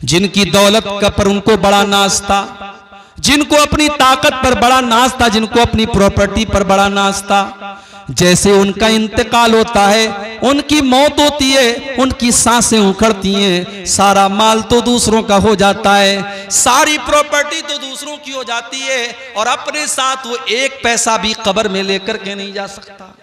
जिनकी दौलत का पर उनको बड़ा नाज था, जिनको अपनी ताकत पर बड़ा नाज था, जिनको अपनी प्रॉपर्टी पर बड़ा नाज था, जैसे उनका इंतकाल होता है, उनकी मौत होती है, उनकी सांसें उखड़ती हैं, सारा माल तो दूसरों का हो जाता है, सारी प्रॉपर्टी तो दूसरों की हो जाती है, और अपने साथ वो एक पैसा भी कब्र में लेकर के नहीं जा सकता।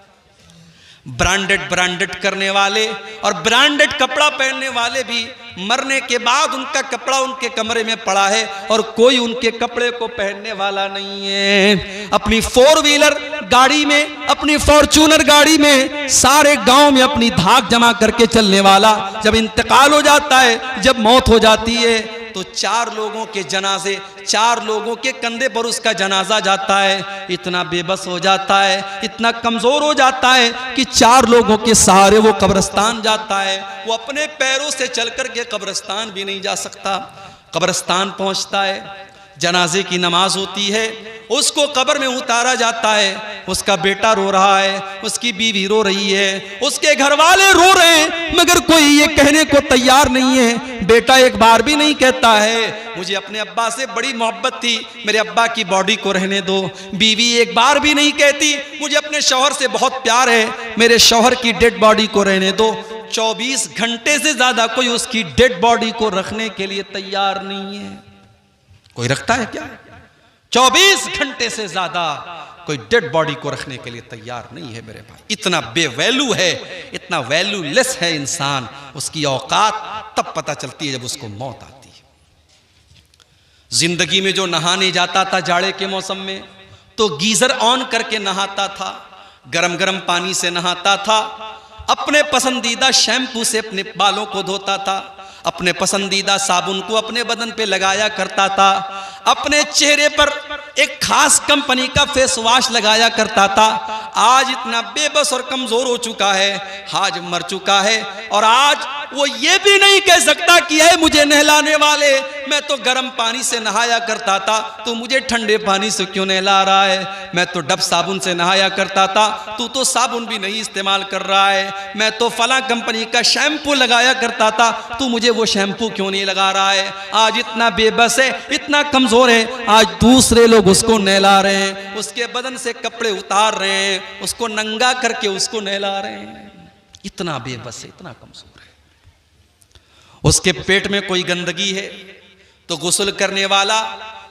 ब्रांडेड करने वाले और ब्रांडेड कपड़ा पहनने वाले भी मरने के बाद उनका कपड़ा उनके कमरे में पड़ा है और कोई उनके कपड़े को पहनने वाला नहीं है। अपनी 4 व्हीलर गाड़ी में, अपनी फॉर्च्यूनर गाड़ी में सारे गांव में अपनी धाक जमा करके चलने वाला जब इंतकाल हो जाता है, जब मौत हो जाती है, तो 4 लोगों के जनाजे, 4 लोगों के कंधे पर उसका जनाजा जाता है। इतना बेबस हो जाता है, इतना कमजोर हो जाता है कि 4 लोगों के सहारे वो कब्रिस्तान जाता है। वो अपने पैरों से चल कर के कब्रिस्तान भी नहीं जा सकता। कब्रिस्तान पहुंचता है, जनाजे की नमाज होती है, उसको कब्र में उतारा जाता है। उसका बेटा रो रहा है, उसकी बीवी रो रही है, उसके घर वाले रो रहे हैं, मगर कोई ये कहने को तैयार नहीं है। बेटा एक बार भी नहीं कहता है मुझे अपने अब्बा से बड़ी मोहब्बत थी, मेरे अब्बा की बॉडी को रहने दो। बीवी एक बार भी नहीं कहती मुझे अपने शौहर से बहुत प्यार है, मेरे शौहर की डेड बॉडी को रहने दो। 24 घंटे से ज्यादा कोई उसकी डेड बॉडी को रखने के लिए तैयार नहीं है। कोई रखता है क्या? 24 घंटे से ज्यादा कोई डेड बॉडी को रखने के लिए तैयार नहीं है मेरे भाई। इतना बेवैल्यू है, इतना वैल्यूलेस है इंसान। उसकी औकात तब पता चलती है जब उसको मौत आती है। जिंदगी में जो नहाने जाता था जाड़े के मौसम में, तो गीजर ऑन करके नहाता था, गरम गरम पानी से नहाता था, अपने पसंदीदा शैम्पू से अपने बालों को धोता था, अपने पसंदीदा साबुन को अपने बदन पे लगाया करता था, अपने चेहरे पर एक खास कंपनी का फेस वॉश लगाया करता था। आज इतना बेबस और कमजोर हो चुका है, आज मर चुका है, और आज वो ये भी नहीं कह सकता कि है मुझे नहलाने वाले, मैं तो गर्म पानी से नहाया करता था, तू मुझे ठंडे पानी से क्यों नहला रहा है? मैं तो डब साबुन से नहाया करता था, तू तो साबुन भी नहीं इस्तेमाल कर रहा है। मैं तो फला कंपनी का शैम्पू लगाया करता था, तू मुझे वो शैम्पू क्यों नहीं लगा रहा है? आज इतना बेबस है, इतना कमजोर है, आज दूसरे लोग उसको नहला रहे हैं, उसके बदन से कपड़े उतार रहे हैं, उसको नंगा करके उसको नहला रहे हैं। इतना बेबस है, इतना कमजोर है। उसके पेट में कोई गंदगी है तो गुस्ल करने वाला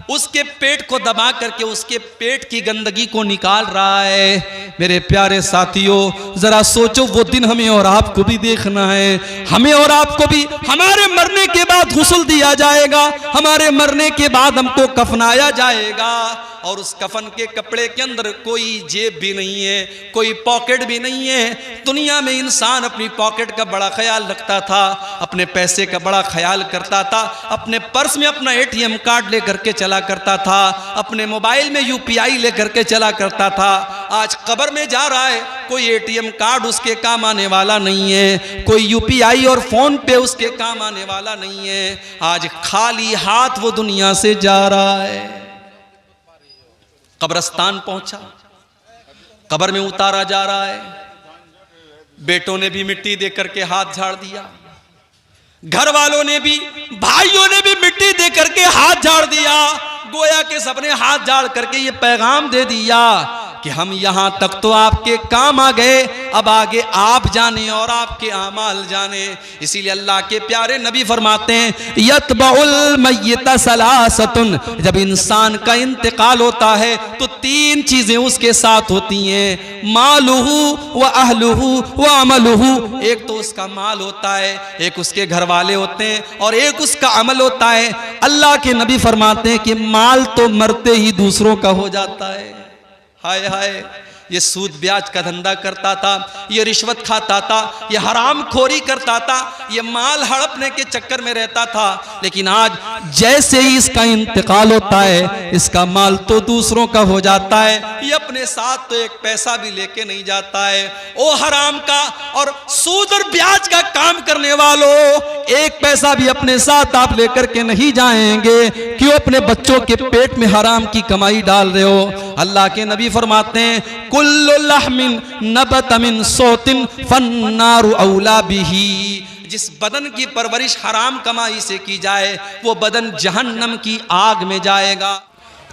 उसके पेट को दबा करके उसके पेट की गंदगी को निकाल रहा है। मेरे प्यारे साथियों, जरा सोचो, वो दिन हमें और आपको भी देखना है। हमें और आपको भी हमारे मरने के बाद गुस्ल दिया जाएगा, हमारे मरने के बाद हमको कफनाया जाएगा, और उस कफन के कपड़े के अंदर कोई जेब भी नहीं है, कोई पॉकेट भी नहीं है। दुनिया में इंसान अपनी पॉकेट का बड़ा ख्याल रखता था, अपने पैसे का बड़ा ख्याल करता था, अपने पर्स में अपना ATM कार्ड लेकर के चला करता था, अपने मोबाइल में UPI लेकर के चला करता था। आज कब्र में जा रहा है, कोई ATM कार्ड उसके काम आने वाला नहीं है, कोई UPI और फोन पे उसके काम आने वाला नहीं है। आज खाली हाथ वो दुनिया से जा रहा है। कब्रिस्तान पहुंचा, कब्र में उतारा जा रहा है। बेटों ने भी मिट्टी दे करके हाथ झाड़ दिया, घर वालों ने भी, भाइयों ने भी मिट्टी दे करके हाथ झाड़ दिया। गोया के सबने हाथ झाड़ करके ये पैगाम दे दिया कि हम यहां तक तो आपके काम आ गए, अब आगे आप जाने और आपके आमाल जाने। इसीलिए अल्लाह के प्यारे नबी फरमाते हैं, यतबउल मय्यत सलासतुन, जब इंसान का इंतकाल होता है तो 3 चीजें उसके साथ होती हैं, मालुहु व अहलुहु व अमलुहु। एक तो उसका माल होता है, एक उसके घर वाले होते हैं, और एक उसका अमल होता है। अल्लाह के नबी फरमाते हैं कि माल तो मरते ही दूसरों का हो जाता है। हाय हाय, ये सूद ब्याज का धंधा करता था, ये रिश्वत खाता था, ये हराम खोरी करता था, ये माल हड़पने के चक्कर में रहता था, लेकिन आज जैसे ही इसका इंतकाल होता है, इसका माल तो दूसरों का हो जाता है, ये अपने साथ तो एक पैसा भी लेके नहीं जाता है। ओ हराम का और सूद और ब्याज का काम करने वालों, एक पैसा भी अपने साथ आप लेकर के नहीं जाएंगे, क्यों अपने बच्चों के पेट में हराम की कमाई डाल रहे हो? अल्लाह के नबी फरमाते हैं, कुल्लु लहमिन नबत मिन सौतिन फन्नारु औला बिही, जिस बदन की परवरिश हराम कमाई से की जाए वो बदन जहन्नम की आग में जाएगा।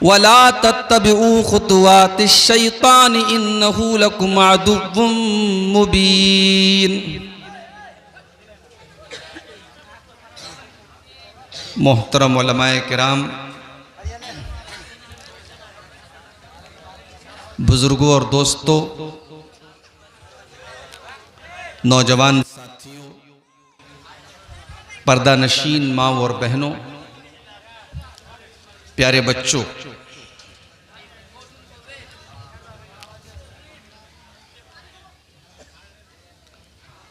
वला तत्तबिउ खुतुवातिश शैतान इन्नहु लकुम अदुव्वुम मुबीन। मोहतरम उलमाए किराम, बुजुर्गों और दोस्तों, नौजवान साथियों, पर्दा नशीन माँ और बहनों, प्यारे बच्चों,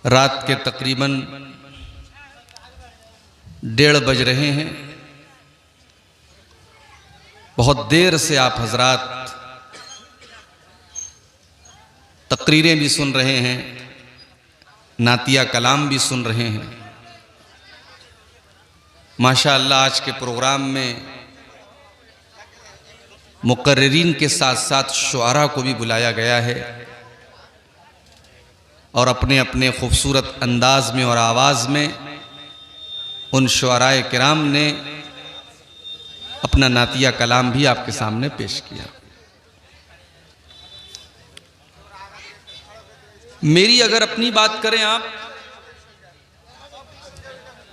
रात के तकरीबन 1:30 बज रहे हैं। बहुत देर से आप हजरात तकरीरें भी सुन रहे हैं, नातिया कलाम भी सुन रहे हैं। माशाअल्लाह आज के प्रोग्राम में मुकर्रिरीन के साथ साथ शुआरा को भी बुलाया गया है और अपने अपने खूबसूरत अंदाज में और आवाज़ में उन शुआराए किराम ने अपना नातिया कलाम भी आपके सामने पेश किया। मेरी अगर अपनी बात करें आप,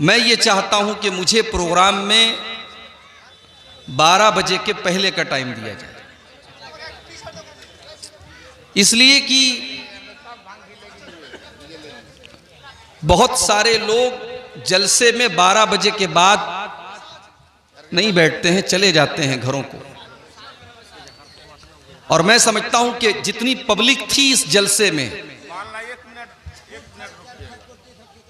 मैं ये चाहता हूं कि मुझे प्रोग्राम में 12 बजे के पहले का टाइम दिया जाए, इसलिए कि बहुत सारे लोग जलसे में 12 बजे के बाद नहीं बैठते हैं, चले जाते हैं घरों को। और मैं समझता हूं कि जितनी पब्लिक थी इस जलसे में,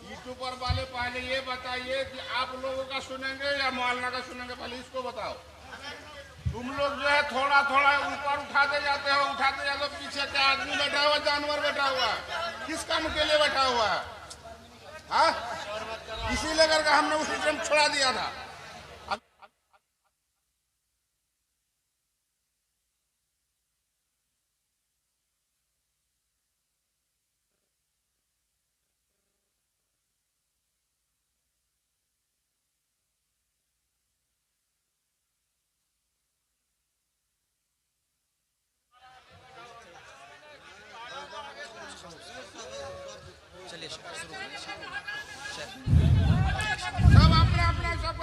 यूट्यूबर वाले पहले ये बताइए कि आप लोगों का सुनेंगे या मौलाना का सुनेंगे, पहले इसको बताओ। तुम लोग जो है थोड़ा थोड़ा ऊपर उठाते जाते हो, पीछे क्या आदमी बैठा हुआ, जानवर बैठा हुआ, किस काम के लिए बैठा हुआ है? हाँ, इसीलिए करके हमने उस सिस्टम छोड़ा दिया था। सब अपना अपना सब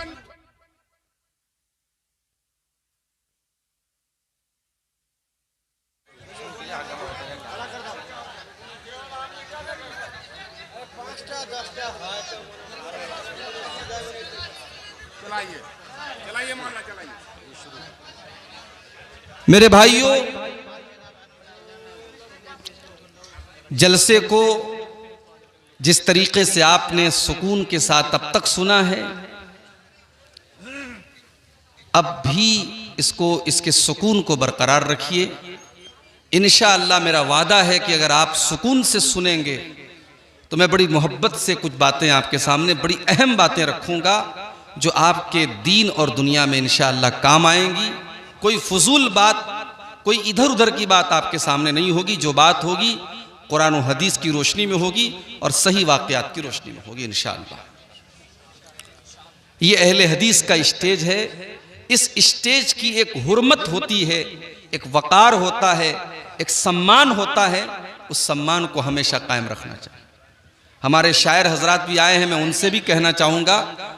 चलाइए मौलाना चलाइए। मेरे भाइयों, जलसे को जिस तरीके से आपने सुकून के साथ अब तक सुना है, अब भी इसके सुकून को बरकरार रखिए। इंशाअल्लाह मेरा वादा है कि अगर आप सुकून से सुनेंगे तो मैं बड़ी मोहब्बत से कुछ बातें आपके सामने, बड़ी अहम बातें रखूंगा जो आपके दीन और दुनिया में इंशाअल्लाह काम आएंगी। कोई फजूल बात, कोई इधर उधर की बात आपके सामने नहीं होगी। जो बात होगी कुरान और हदीस की रोशनी में होगी और सही वाक़यात की रोशनी में होगी इंशाअल्लाह। ये अहले हदीस का स्टेज है। इस स्टेज की एक हुर्मत होती है, एक वक़ार होता है, एक सम्मान होता है। उस सम्मान को हमेशा कायम रखना चाहिए। हमारे शायर हजरात भी आए हैं, मैं उनसे भी कहना चाहूँगा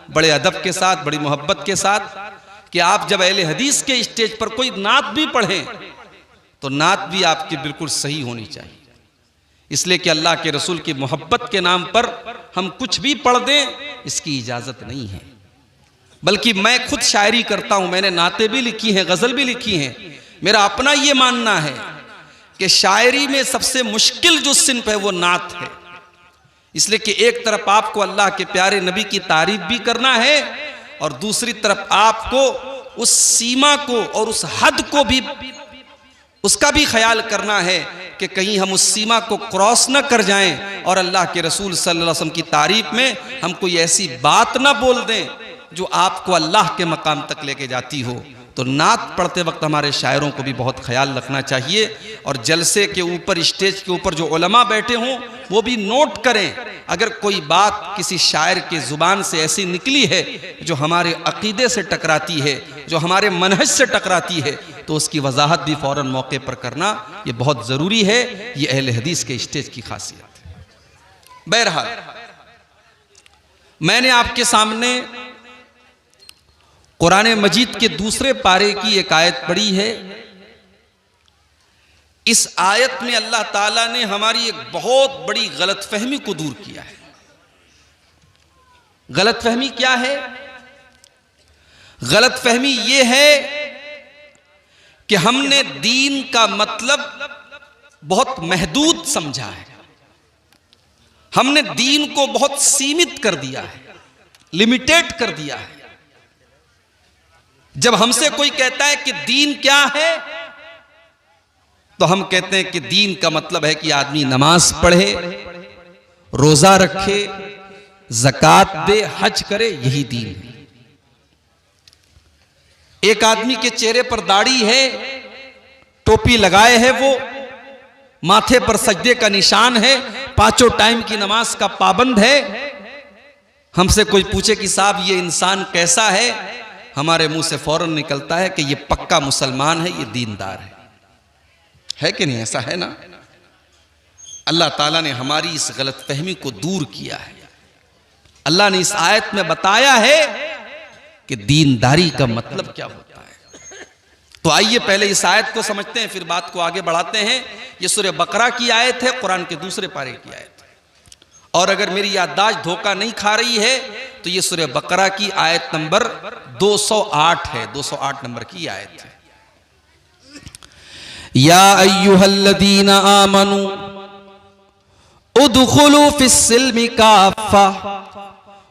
बड़े अदब के साथ, बड़ी मोहब्बत के साथ, कि आप जब अहले हदीस के स्टेज पर कोई नात भी पढ़ें तो नात भी आपकी बिल्कुल सही होनी चाहिए। इसलिए कि अल्लाह के रसूल की मोहब्बत के नाम पर हम कुछ भी पढ़ दें, इसकी इजाज़त नहीं है। बल्कि मैं खुद शायरी करता हूँ, मैंने नाते भी लिखी हैं, गज़ल भी लिखी हैं। मेरा अपना ये मानना है कि शायरी में सबसे मुश्किल जो सिन्फ है वो नात है। इसलिए कि एक तरफ आपको अल्लाह के प्यारे नबी की तारीफ भी करना है और दूसरी तरफ आपको उस सीमा को और उस हद को भी, उसका भी ख्याल करना है कि कहीं हम उस सीमा को क्रॉस न कर जाएं और अल्लाह के रसूल सल्लल्लाहु अलैहि वसल्लम की तारीफ में हम कोई ऐसी बात ना बोल दें जो आपको अल्लाह के मकाम तक लेके जाती हो। तो नात पढ़ते वक्त हमारे शायरों को भी बहुत ख्याल रखना चाहिए, और जलसे के ऊपर, स्टेज के ऊपर जो उलमा बैठे हों वो भी नोट करें। अगर कोई बात किसी शायर के ज़ुबान से ऐसी निकली है जो हमारे अकीदे से टकराती है, जो हमारे मनहज से टकराती है, तो उसकी वजाहत भी फ़ौरन मौके पर करना ये बहुत ज़रूरी है। ये अहले हदीस के स्टेज की खासियत है। बहरहाल, मैंने आपके सामने कुरान मजीद के दूसरे पारे की एक आयत पढ़ी है। इस आयत में अल्लाह ताला ने हमारी एक बहुत बड़ी गलतफहमी को दूर किया है। गलतफहमी क्या है? गलतफहमी यह है कि हमने दीन का मतलब बहुत महदूद समझा है, हमने दीन को बहुत सीमित कर दिया है, लिमिटेड कर दिया है। जब हमसे कोई कहता है कि दीन क्या है, तो हम कहते हैं कि दीन का मतलब है कि आदमी नमाज पढ़े, रोजा रखे, ज़कात दे, हज करे, यही दीन है। एक आदमी के चेहरे पर दाढ़ी है, टोपी लगाए है, वो माथे पर सजदे का निशान है, 5 टाइम की नमाज का पाबंद है। हमसे कोई पूछे कि साहब ये इंसान कैसा है, हमारे मुंह से फौरन निकलता है कि ये पक्का मुसलमान है, ये दीनदार है कि नहीं? ऐसा है ना? अल्लाह ताला ने हमारी इस गलतफहमी को दूर किया है। अल्लाह ने इस आयत में बताया है कि दीनदारी का मतलब क्या होता है। तो आइए पहले इस आयत को समझते हैं, फिर बात को आगे बढ़ाते हैं। ये सूरह बकरा की आयत है, कुरान के दूसरे पारे की आयत है। और अगर मेरी याददाश्त धोखा नहीं खा रही है तो ये सूरह बकरा की आयत नंबर 208 है, 208 नंबर की आयत है। या अय्युहल्लदीना आमनू उदखुलू फिस्सिल्मि काफ़ा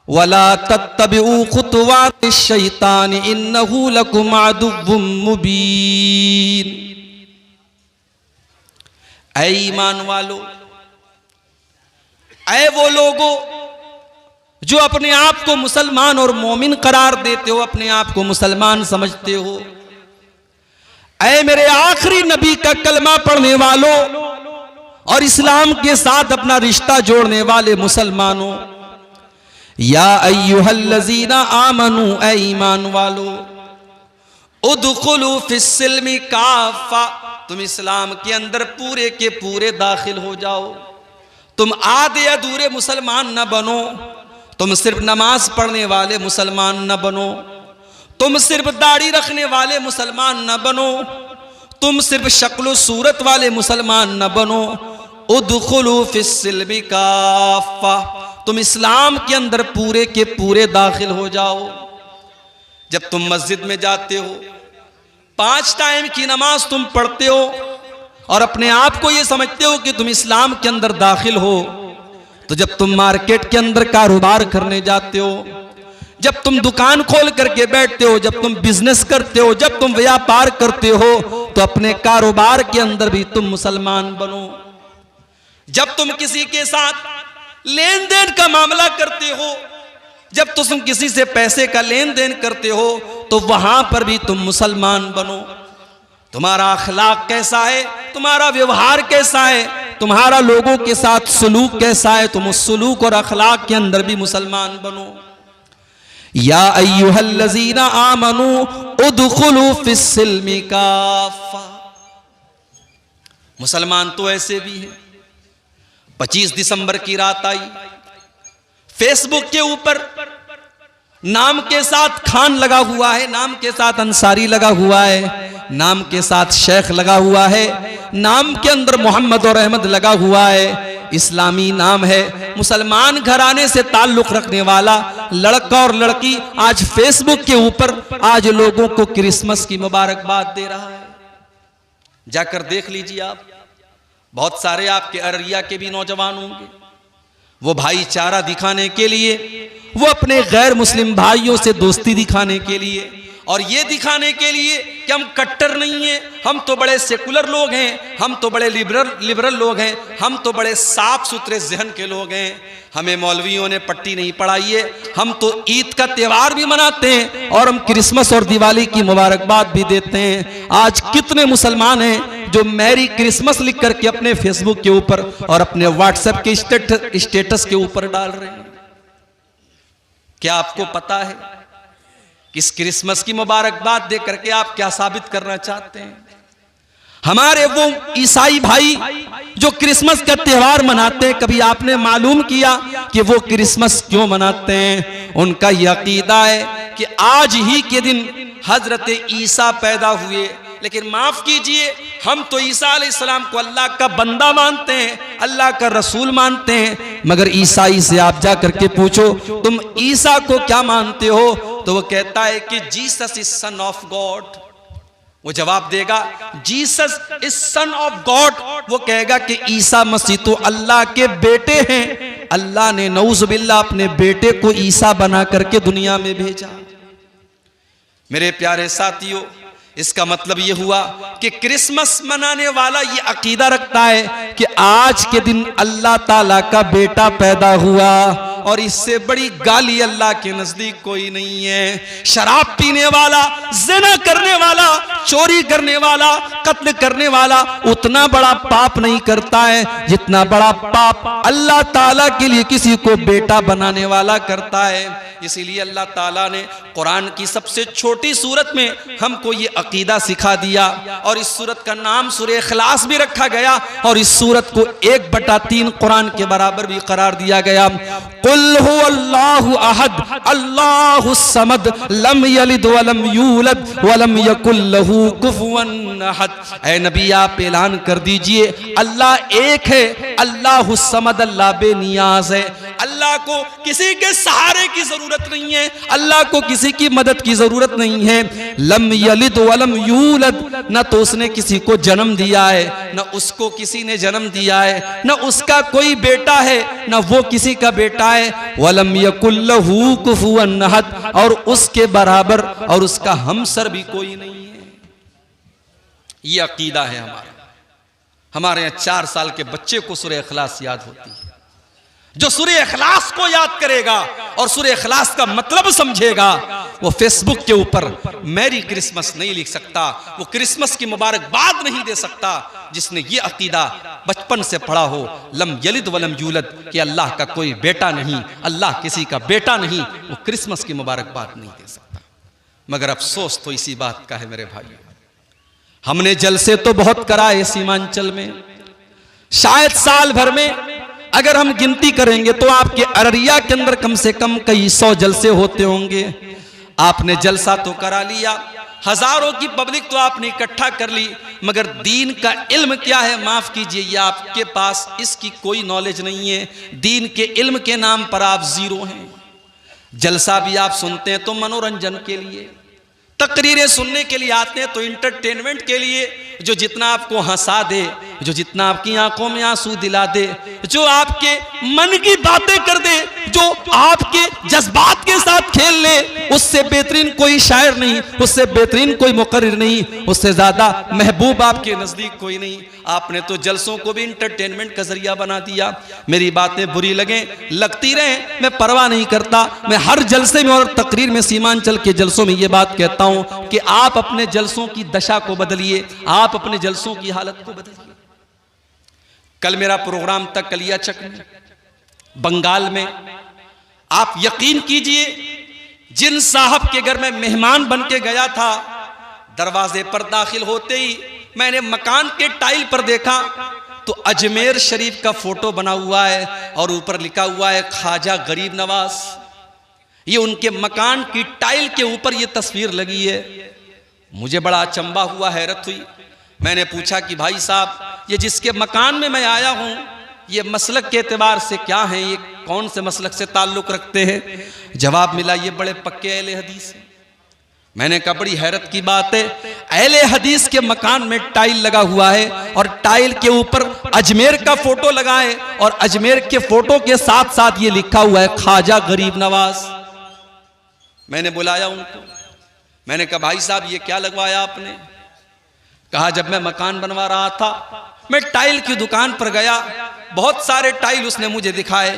वला तत्तबिऊ खुतवातिश शैतान इन्नहु लकुम अदुव्वुम मुबीन। ऐ ईमान वालो, ऐ वो लोगो जो अपने आप को मुसलमान और मोमिन करार देते हो, अपने आप को मुसलमान समझते हो, ऐ मेरे आखिरी नबी का कलमा पढ़ने वालों और इस्लाम के साथ अपना रिश्ता जोड़ने वाले मुसलमानों, या अय्युहल्लज़ीना आमनू, ऐ ईमान वालो, उदखुलू फिस्सिल्मि काफ़ा, तुम इस्लाम के अंदर पूरे के पूरे दाखिल हो जाओ। तुम आधे अधूरे मुसलमान न बनो, तुम सिर्फ नमाज पढ़ने वाले मुसलमान न बनो, तुम सिर्फ दाढ़ी रखने वाले मुसलमान न बनो, तुम सिर्फ शक्ल सूरत वाले मुसलमान न बनो। उदखुलू फिस्सिल्मि काफ़ा, तुम इस्लाम के अंदर पूरे के पूरे दाखिल हो जाओ। जब तुम मस्जिद में जाते हो, 5 टाइम की नमाज तुम पढ़ते हो और अपने आप को ये समझते हो कि तुम इस्लाम के अंदर दाखिल हो, तो जब तुम मार्केट के अंदर कारोबार करने जाते हो, जब तुम दुकान खोल करके बैठते हो, जब तुम बिजनेस करते हो, जब तुम व्यापार करते हो, तो अपने कारोबार के अंदर भी तुम मुसलमान बनो। जब तुम किसी के साथ लेन देन का मामला करते हो, जब तुम किसी से पैसे का लेन देन करते हो, तो वहां पर भी तुम मुसलमान बनो। तुम्हारा अखलाक कैसा है, तुम्हारा व्यवहार कैसा है, तुम्हारा लोगों के साथ सलूक कैसा है, तुम उस सलूक और अखलाक के अंदर भी मुसलमान बनो। या अय्युहल्लज़ीना आमनू उदखुलू फिस्सिल्मि काफ़ा। मुसलमान तो ऐसे भी हैं। 25 दिसंबर की रात आई, फेसबुक के ऊपर नाम के साथ खान लगा हुआ है, नाम के साथ अंसारी लगा हुआ है, नाम के साथ शेख लगा हुआ है, नाम के अंदर मोहम्मद और अहमद लगा हुआ है, इस्लामी नाम है, मुसलमान घराने से ताल्लुक रखने वाला लड़का और लड़की आज फेसबुक के ऊपर आज लोगों को क्रिसमस की मुबारकबाद दे रहा है। जाकर देख लीजिए आप, बहुत सारे आपके अररिया के भी नौजवान होंगे, वो भाईचारा दिखाने के लिए, वो अपने गैर मुस्लिम भाइयों से दोस्ती दिखाने के लिए, और ये दिखाने के लिए कि हम कट्टर नहीं हैं, हम तो बड़े सेकुलर लोग हैं, हम तो बड़े लिबरल लोग हैं, हम तो बड़े साफ सुथरे जहन के लोग हैं, हमें मौलवियों ने पट्टी नहीं पढ़ाई है, हम तो ईद का त्यौहार भी मनाते हैं और हम क्रिसमस और दिवाली की मुबारकबाद भी देते हैं। आज कितने मुसलमान हैं जो मैरी क्रिसमस लिख करके अपने फेसबुक के ऊपर और अपने व्हाट्सएप के स्टेटस के ऊपर डाल रहे हैं। क्या आपको पता है कि इस क्रिसमस की मुबारकबाद दे करके आप क्या साबित करना चाहते हैं? हमारे वो ईसाई भाई जो क्रिसमस का त्यौहार मनाते हैं, कभी आपने मालूम किया कि वो क्रिसमस क्यों मनाते हैं? उनका यह अकीदा है कि आज ही के दिन हजरत ईसा पैदा हुए। लेकिन माफ कीजिए, हम तो ईसा अलैहिस्सलाम को अल्लाह का बंदा मानते हैं, अल्लाह का रसूल मानते हैं, मगर ईसाई से आप जा करके पूछो तुम ईसा को क्या मानते हो, तो वो कहता है कि Jesus is son of God. वो जवाब देगा Jesus is son of God. वो कहेगा कि ईसा मसीह तो अल्लाह के बेटे हैं, अल्लाह ने नऊजुबिल्लाह अपने बेटे को ईसा बना करके दुनिया में भेजा। मेरे प्यारे साथियों, इसका मतलब यह हुआ कि क्रिसमस मनाने वाला ये अकीदा रखता है कि आज के दिन अल्लाह ताला का बेटा पैदा हुआ, और इससे बड़ी गाली अल्लाह के नजदीक कोई नहीं है। शराब पीने वाला, ज़िना करने वाला, चोरी करने वाला, कत्ल करने वाला उतना बड़ा पाप नहीं करता है जितना बड़ा पाप अल्लाह ताला के लिए किसी को बेटा बनाने वाला करता है। इसीलिए अल्लाह ताला ने कुरान की सबसे छोटी सूरत में हमको ये अकीदा सिखा दिया, और इस सूरत का नाम सूरह इखलास भी रखा गया, और इस सूरत को 1/3 कुरान के बराबर भी करार दिया गया। कुल हुवल्लाहु अहद अल्लाहुस समद लम यलिद वलम यूलद वलम यकुल लहू कुफुवन अहद। ऐ नबी, आप ऐलान कर दीजिए अल्लाह एक है, अल्लाहुस समद, अल्लाह बेनियाज है, अल्लाह को किसी के सहारे की जरूरत नहीं है, अल्लाह को किसी की मदद की जरूरत नहीं है। लम यलिद वलम यूलद, न तो उसने किसी को जन्म दिया है, न उसको किसी ने जन्म दिया है, न उसका कोई बेटा है, न वो किसी का बेटा है। वलम यकुल लहू कुफुवन अहद, और उसके बराबर और उसका हमसर भी कोई नहीं है। ये अकीदा है हमारा। हमारे यहाँ 4 साल के बच्चे को सूरह इखलास याद होती है। जो सूरह इखलास को याद करेगा और सूरह इखलास का मतलब समझेगा, वो फेसबुक के ऊपर मैरी क्रिसमस नहीं लिख सकता, वो क्रिसमस की मुबारकबाद नहीं दे सकता जिसने ये अकीदा बचपन से पढ़ा हो, लम यलिद वलम यूलद, कि अल्लाह का कोई बेटा नहीं, अल्लाह किसी का बेटा नहीं, वो क्रिसमस की मुबारकबाद नहीं दे सकता। मगर अफसोस तो इसी बात का है मेरे भाई, हमने जलसे तो बहुत कराए सीमांचल में, शायद साल भर में अगर हम गिनती करेंगे तो आपके अररिया के अंदर कम से कम कई 100 जलसे होते होंगे। आपने जलसा तो करा लिया, हजारों की पब्लिक तो आपने इकट्ठा कर ली, मगर दीन का इल्म क्या है, माफ कीजिए, ये आपके पास इसकी कोई नॉलेज नहीं है। दीन के इल्म के नाम पर आप जीरो हैं। जलसा भी आप सुनते हैं तो मनोरंजन के लिए, तकरीरें सुनने के लिए आते हैं तो इंटरटेनमेंट के लिए, जो जितना आपको हंसा दे, जो जितना आपकी आंखों में आंसू दिला दे, जो आपके मन की बातें कर दे, जो आपके जज्बात के साथ खेल ले, उससे बेहतरीन कोई शायर नहीं, उससे बेहतरीन कोई मुकर्रिर नहीं, उससे ज्यादा महबूब आपके नजदीक कोई नहीं। आपने तो जलसों को भी इंटरटेनमेंट का जरिया बना दिया। मेरी बातें बुरी लगे, लगती रहे, मैं परवाह नहीं करता। मैं हर जलसे में और तकरीर में, सीमांचल के जलसों में ये बात कहता हूं कि आप अपने जलसों की दशा को बदलिए, आप अपने जलसों की हालत को बदलिए। कल मेरा प्रोग्राम था कलियाचक में, बंगाल में। आप यकीन कीजिए, जिन साहब के घर में मेहमान बन के गया था, दरवाजे पर दाखिल होते ही मैंने मकान के टाइल पर देखा तो अजमेर शरीफ का फोटो बना हुआ है और ऊपर लिखा हुआ है ख्वाजा गरीब नवाज। ये उनके मकान की टाइल के ऊपर ये तस्वीर लगी है। मुझे बड़ा अचंबा हुआ, हैरत हुई। मैंने पूछा कि भाई साहब, ये जिसके मकान में मैं आया हूं, ये मसलक के एतबार से क्या है, ये कौन से मसलक से ताल्लुक रखते हैं? जवाब मिला, ये बड़े पक्के अहले हदीस हैं। मैंने कहा बड़ी हैरत की बात है, अहले हदीस के मकान में टाइल लगा हुआ है और टाइल के ऊपर अजमेर का फोटो लगा है, और अजमेर के फोटो के साथ साथ ये लिखा हुआ है ख्वाजा गरीब नवाज। मैंने बुलाया उनको, मैंने कहा भाई साहब ये क्या लगवाया आपने? कहा जब मैं मकान बनवा रहा था मैं टाइल की दुकान पर गया, बहुत सारे टाइल उसने मुझे दिखाए,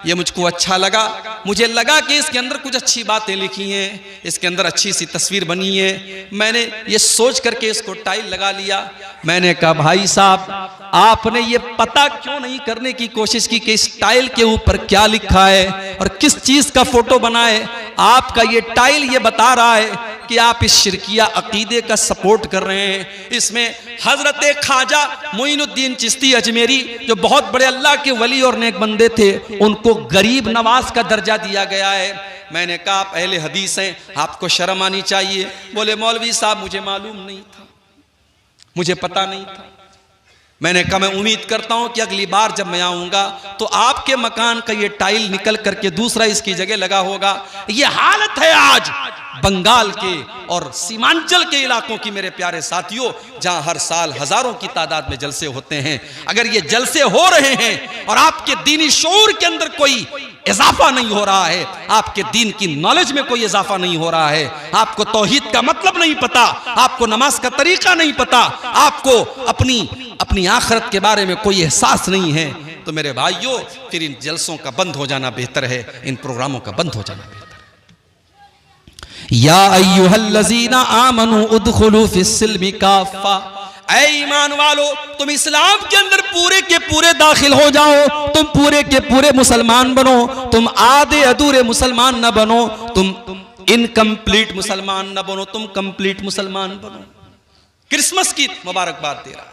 ये मुझको अच्छा लगा, मुझे लगा कि इसके अंदर कुछ अच्छी बातें लिखी हैं, इसके अंदर अच्छी सी तस्वीर बनी है, मैंने ये सोच करके इसको टाइल लगा लिया। मैंने कहा भाई साहब आपने ये पता क्यों नहीं करने की कोशिश की कि इस टाइल के ऊपर क्या लिखा है और किस चीज का फोटो बना है? आपका ये टाइल ये बता रहा है कि आप इस शिरकिया अकीदे का सपोर्ट कर रहे हैं। इसमें हजरत ख्वाजा मोइनुद्दीन चिश्ती अजमेरी जो बहुत बड़े अल्लाह के वली और नेक बंदे थे, उनको गरीब नवाज का दर्जा दिया गया है। मैंने कहा आप अहले हदीस हैं, आपको शर्म आनी चाहिए। बोले मौलवी साहब मुझे मालूम नहीं था, मुझे पता नहीं था। मैंने कहा मैं उम्मीद करता हूं कि अगली बार जब मैं आऊंगा तो आपके मकान का ये टाइल निकल करके दूसरा इसकी जगह लगा होगा। ये हालत है आज बंगाल के और सीमांचल के इलाकों की मेरे प्यारे साथियों, जहां हर साल हजारों की तादाद में जलसे होते हैं। अगर ये जलसे हो रहे हैं और आपके दीनी शऊर के अंदर कोई इजाफा नहीं हो रहा है, आपके दीन की नॉलेज में कोई इजाफा नहीं हो रहा है, आपको तौहीद का मतलब नहीं पता, आपको नमाज का तरीका नहीं पता, आपको अपनी आखिरत के बारे में कोई एहसास नहीं है, तो मेरे भाइयों फिर इन जलसों का बंद हो जाना बेहतर है, इन प्रोग्रामों का बंद हो जाना बेहतर है। या अय्युहल्लज़ीना आमनू उदखुलू फिस्सिल्मि काफ़ा, ऐ ईमान वालो तुम इस्लाम के अंदर पूरे के पूरे दाखिल हो जाओ, तुम पूरे के पूरे मुसलमान बनो, तुम आधे अधूरे मुसलमान न बनो, तुम इनकम्प्लीट मुसलमान न बनो, तुम कंप्लीट मुसलमान बनो। क्रिसमस की मुबारकबाद दे रहा है।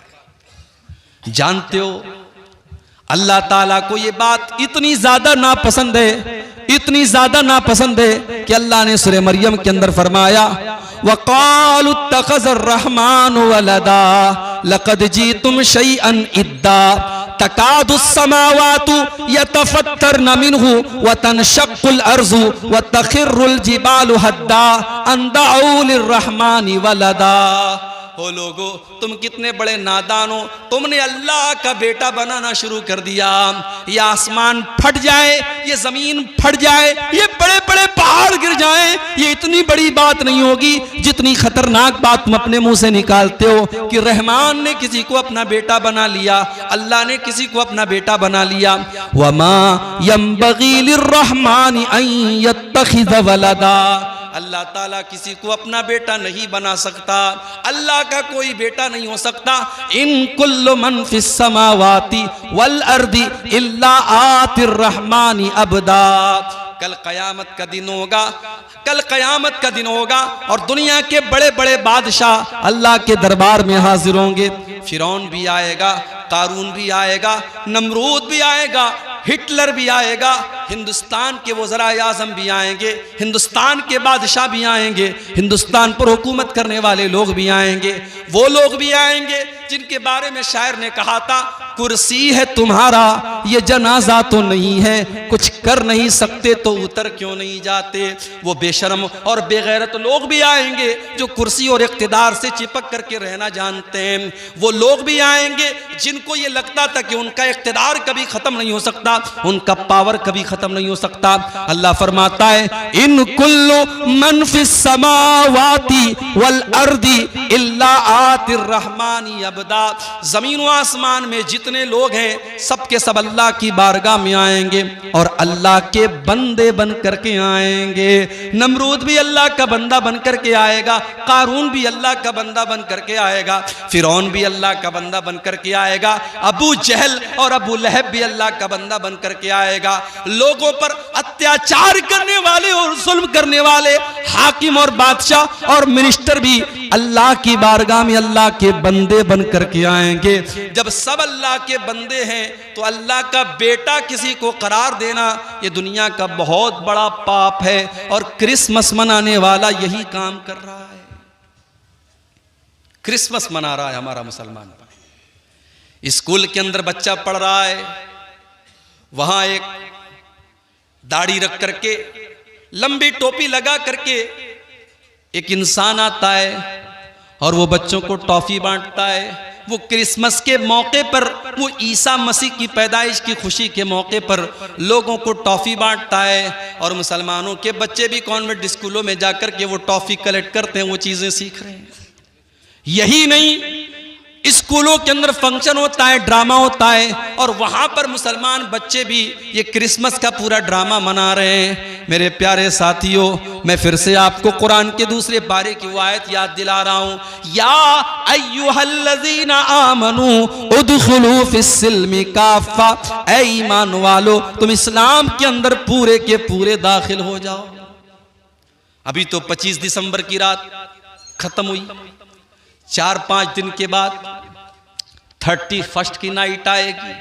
जानते हो अल्लाह ताला को ये बात इतनी ज्यादा नापसंद है, इतनी ज्यादा नापसंद है कि अल्लाह ने सूरह मरियम के अंदर फरमाया वक़ालु इत्तख़ज़र रहमानु वलदा लक़द जीतुम शैअन इद्दा तकादुस समावातु यतफ़त्तरन मिन्हु व तनशक़्क़ुल अर्ज़ु व तख़िर्रुल जिबालु हद्दा अन दअू लिर्रहमानि वलदा। हो लोगो तुम कितने बड़े नादान हो, तुमने अल्लाह का बेटा बनाना शुरू कर दिया। ये आसमान फट जाए, ये जमीन फट जाए, ये बड़े बड़े पहाड़ गिर जाएं, ये इतनी बड़ी बात नहीं होगी जितनी खतरनाक बात तुम अपने मुंह से निकालते हो कि रहमान ने किसी को अपना बेटा बना लिया, अल्लाह ने किसी को अपना बेटा बना लिया। वमा यंबगी लिर्रहमानि अन यत्तखिज़ वलदा, अल्लाह ताला किसी को अपना बेटा नहीं बना सकता, अल्लाह का कोई बेटा नहीं हो सकता। इन कुल्लु मन फिस समावाति वल अर्दी इल्ला आतिर रहमानी अबदा। कल कयामत का दिन होगा, कल कयामत का दिन होगा और दुनिया के बड़े बड़े बादशाह अल्लाह के दरबार में हाजिर होंगे। फिरौन भी आएगा, कारून भी आएगा, नमरूद भी आएगा, हिटलर भी आएगा, हिंदुस्तान के वज़राए आज़म भी आएंगे, हिंदुस्तान के बादशाह भी आएंगे, हिंदुस्तान पर हुकूमत करने वाले लोग भी आएंगे। वो लोग भी आएंगे जिनके बारे में शायर ने कहा था कुर्सी है तुम्हारा ये जनाजा तो नहीं है, कुछ कर नहीं सकते तो उतर क्यों नहीं जाते। वो बेशर्म और बेगैरत लोग भी आएंगे जो कुर्सी और इख्तिदार से चिपक करके रहना जानते हैं। वो लोग भी आएंगे जिनको ये लगता था कि उनका इख्तिदार कभी खत्म नहीं हो सकता, उनका पावर कभी खत्म नहीं हो सकता। अल्लाह फरमाता है इन कुल्लु मन फिस समावाति वल अर्दी इल्ला आतिर रहमानी अबदा। जमीन व आसमान में जितने लोग हैं सब के सब अल्लाह की बारगाह में आएंगे और अल्लाह के बंदे बन करके आएंगे। नमरूद भी अल्लाह का बंदा बन करके आएगा, कारून भी अल्लाह का बंदा बन करके आएगा, फिरौन भी अल्लाह का बंदा बन करके आएगा, अबू जहल और अबू लहब भी अल्लाह का बंदा बन करके आएगा। लोगों पर अत्याचार करने वाले और जुल्म करने वाले हाकिम और बादशाह और मिनिस्टर भी अल्लाह की बारगाह में अल्लाह के बंदे बन करके आएंगे। जब सब अल्लाह के बंदे हैं तो अल्लाह का बेटा किसी को करार देना ये दुनिया का बहुत बड़ा पाप है और क्रिसमस मनाने वाला यही काम कर रहा है। क्रिसमस मना रहा है हमारा मुसलमान। स्कूल के अंदर बच्चा पढ़ रहा है, वहां एक दाढ़ी रख करके लंबी टोपी लगा करके एक इंसान आता है और वो बच्चों को टॉफी बांटता है, वो क्रिसमस के मौके पर, वो ईसा मसीह की पैदाइश की खुशी के मौके पर लोगों को टॉफ़ी बांटता है, और मुसलमानों के बच्चे भी कॉन्वेंट स्कूलों में जाकर के वो टॉफ़ी कलेक्ट करते हैं, वो चीज़ें सीख रहे हैं। यही नहीं, स्कूलों के अंदर फंक्शन होता है, ड्रामा होता है, और वहां पर मुसलमान बच्चे भी ये क्रिसमस का पूरा ड्रामा मना रहे हैं। मेरे प्यारे साथियों, मैं फिर से आपको कुरान के दूसरे पारे की वो आयत याद दिला रहा हूं, या अय्युहल्लज़ीना आमनू उदखुलू फिस्सिल्मि काफ़ा, ऐ ईमान वालो तुम इस्लाम के अंदर पूरे के पूरे दाखिल हो जाओ। अभी तो 25 दिसंबर की रात खत्म हुई, 4-5 दिन के बाद 31 की नाइट आएगी,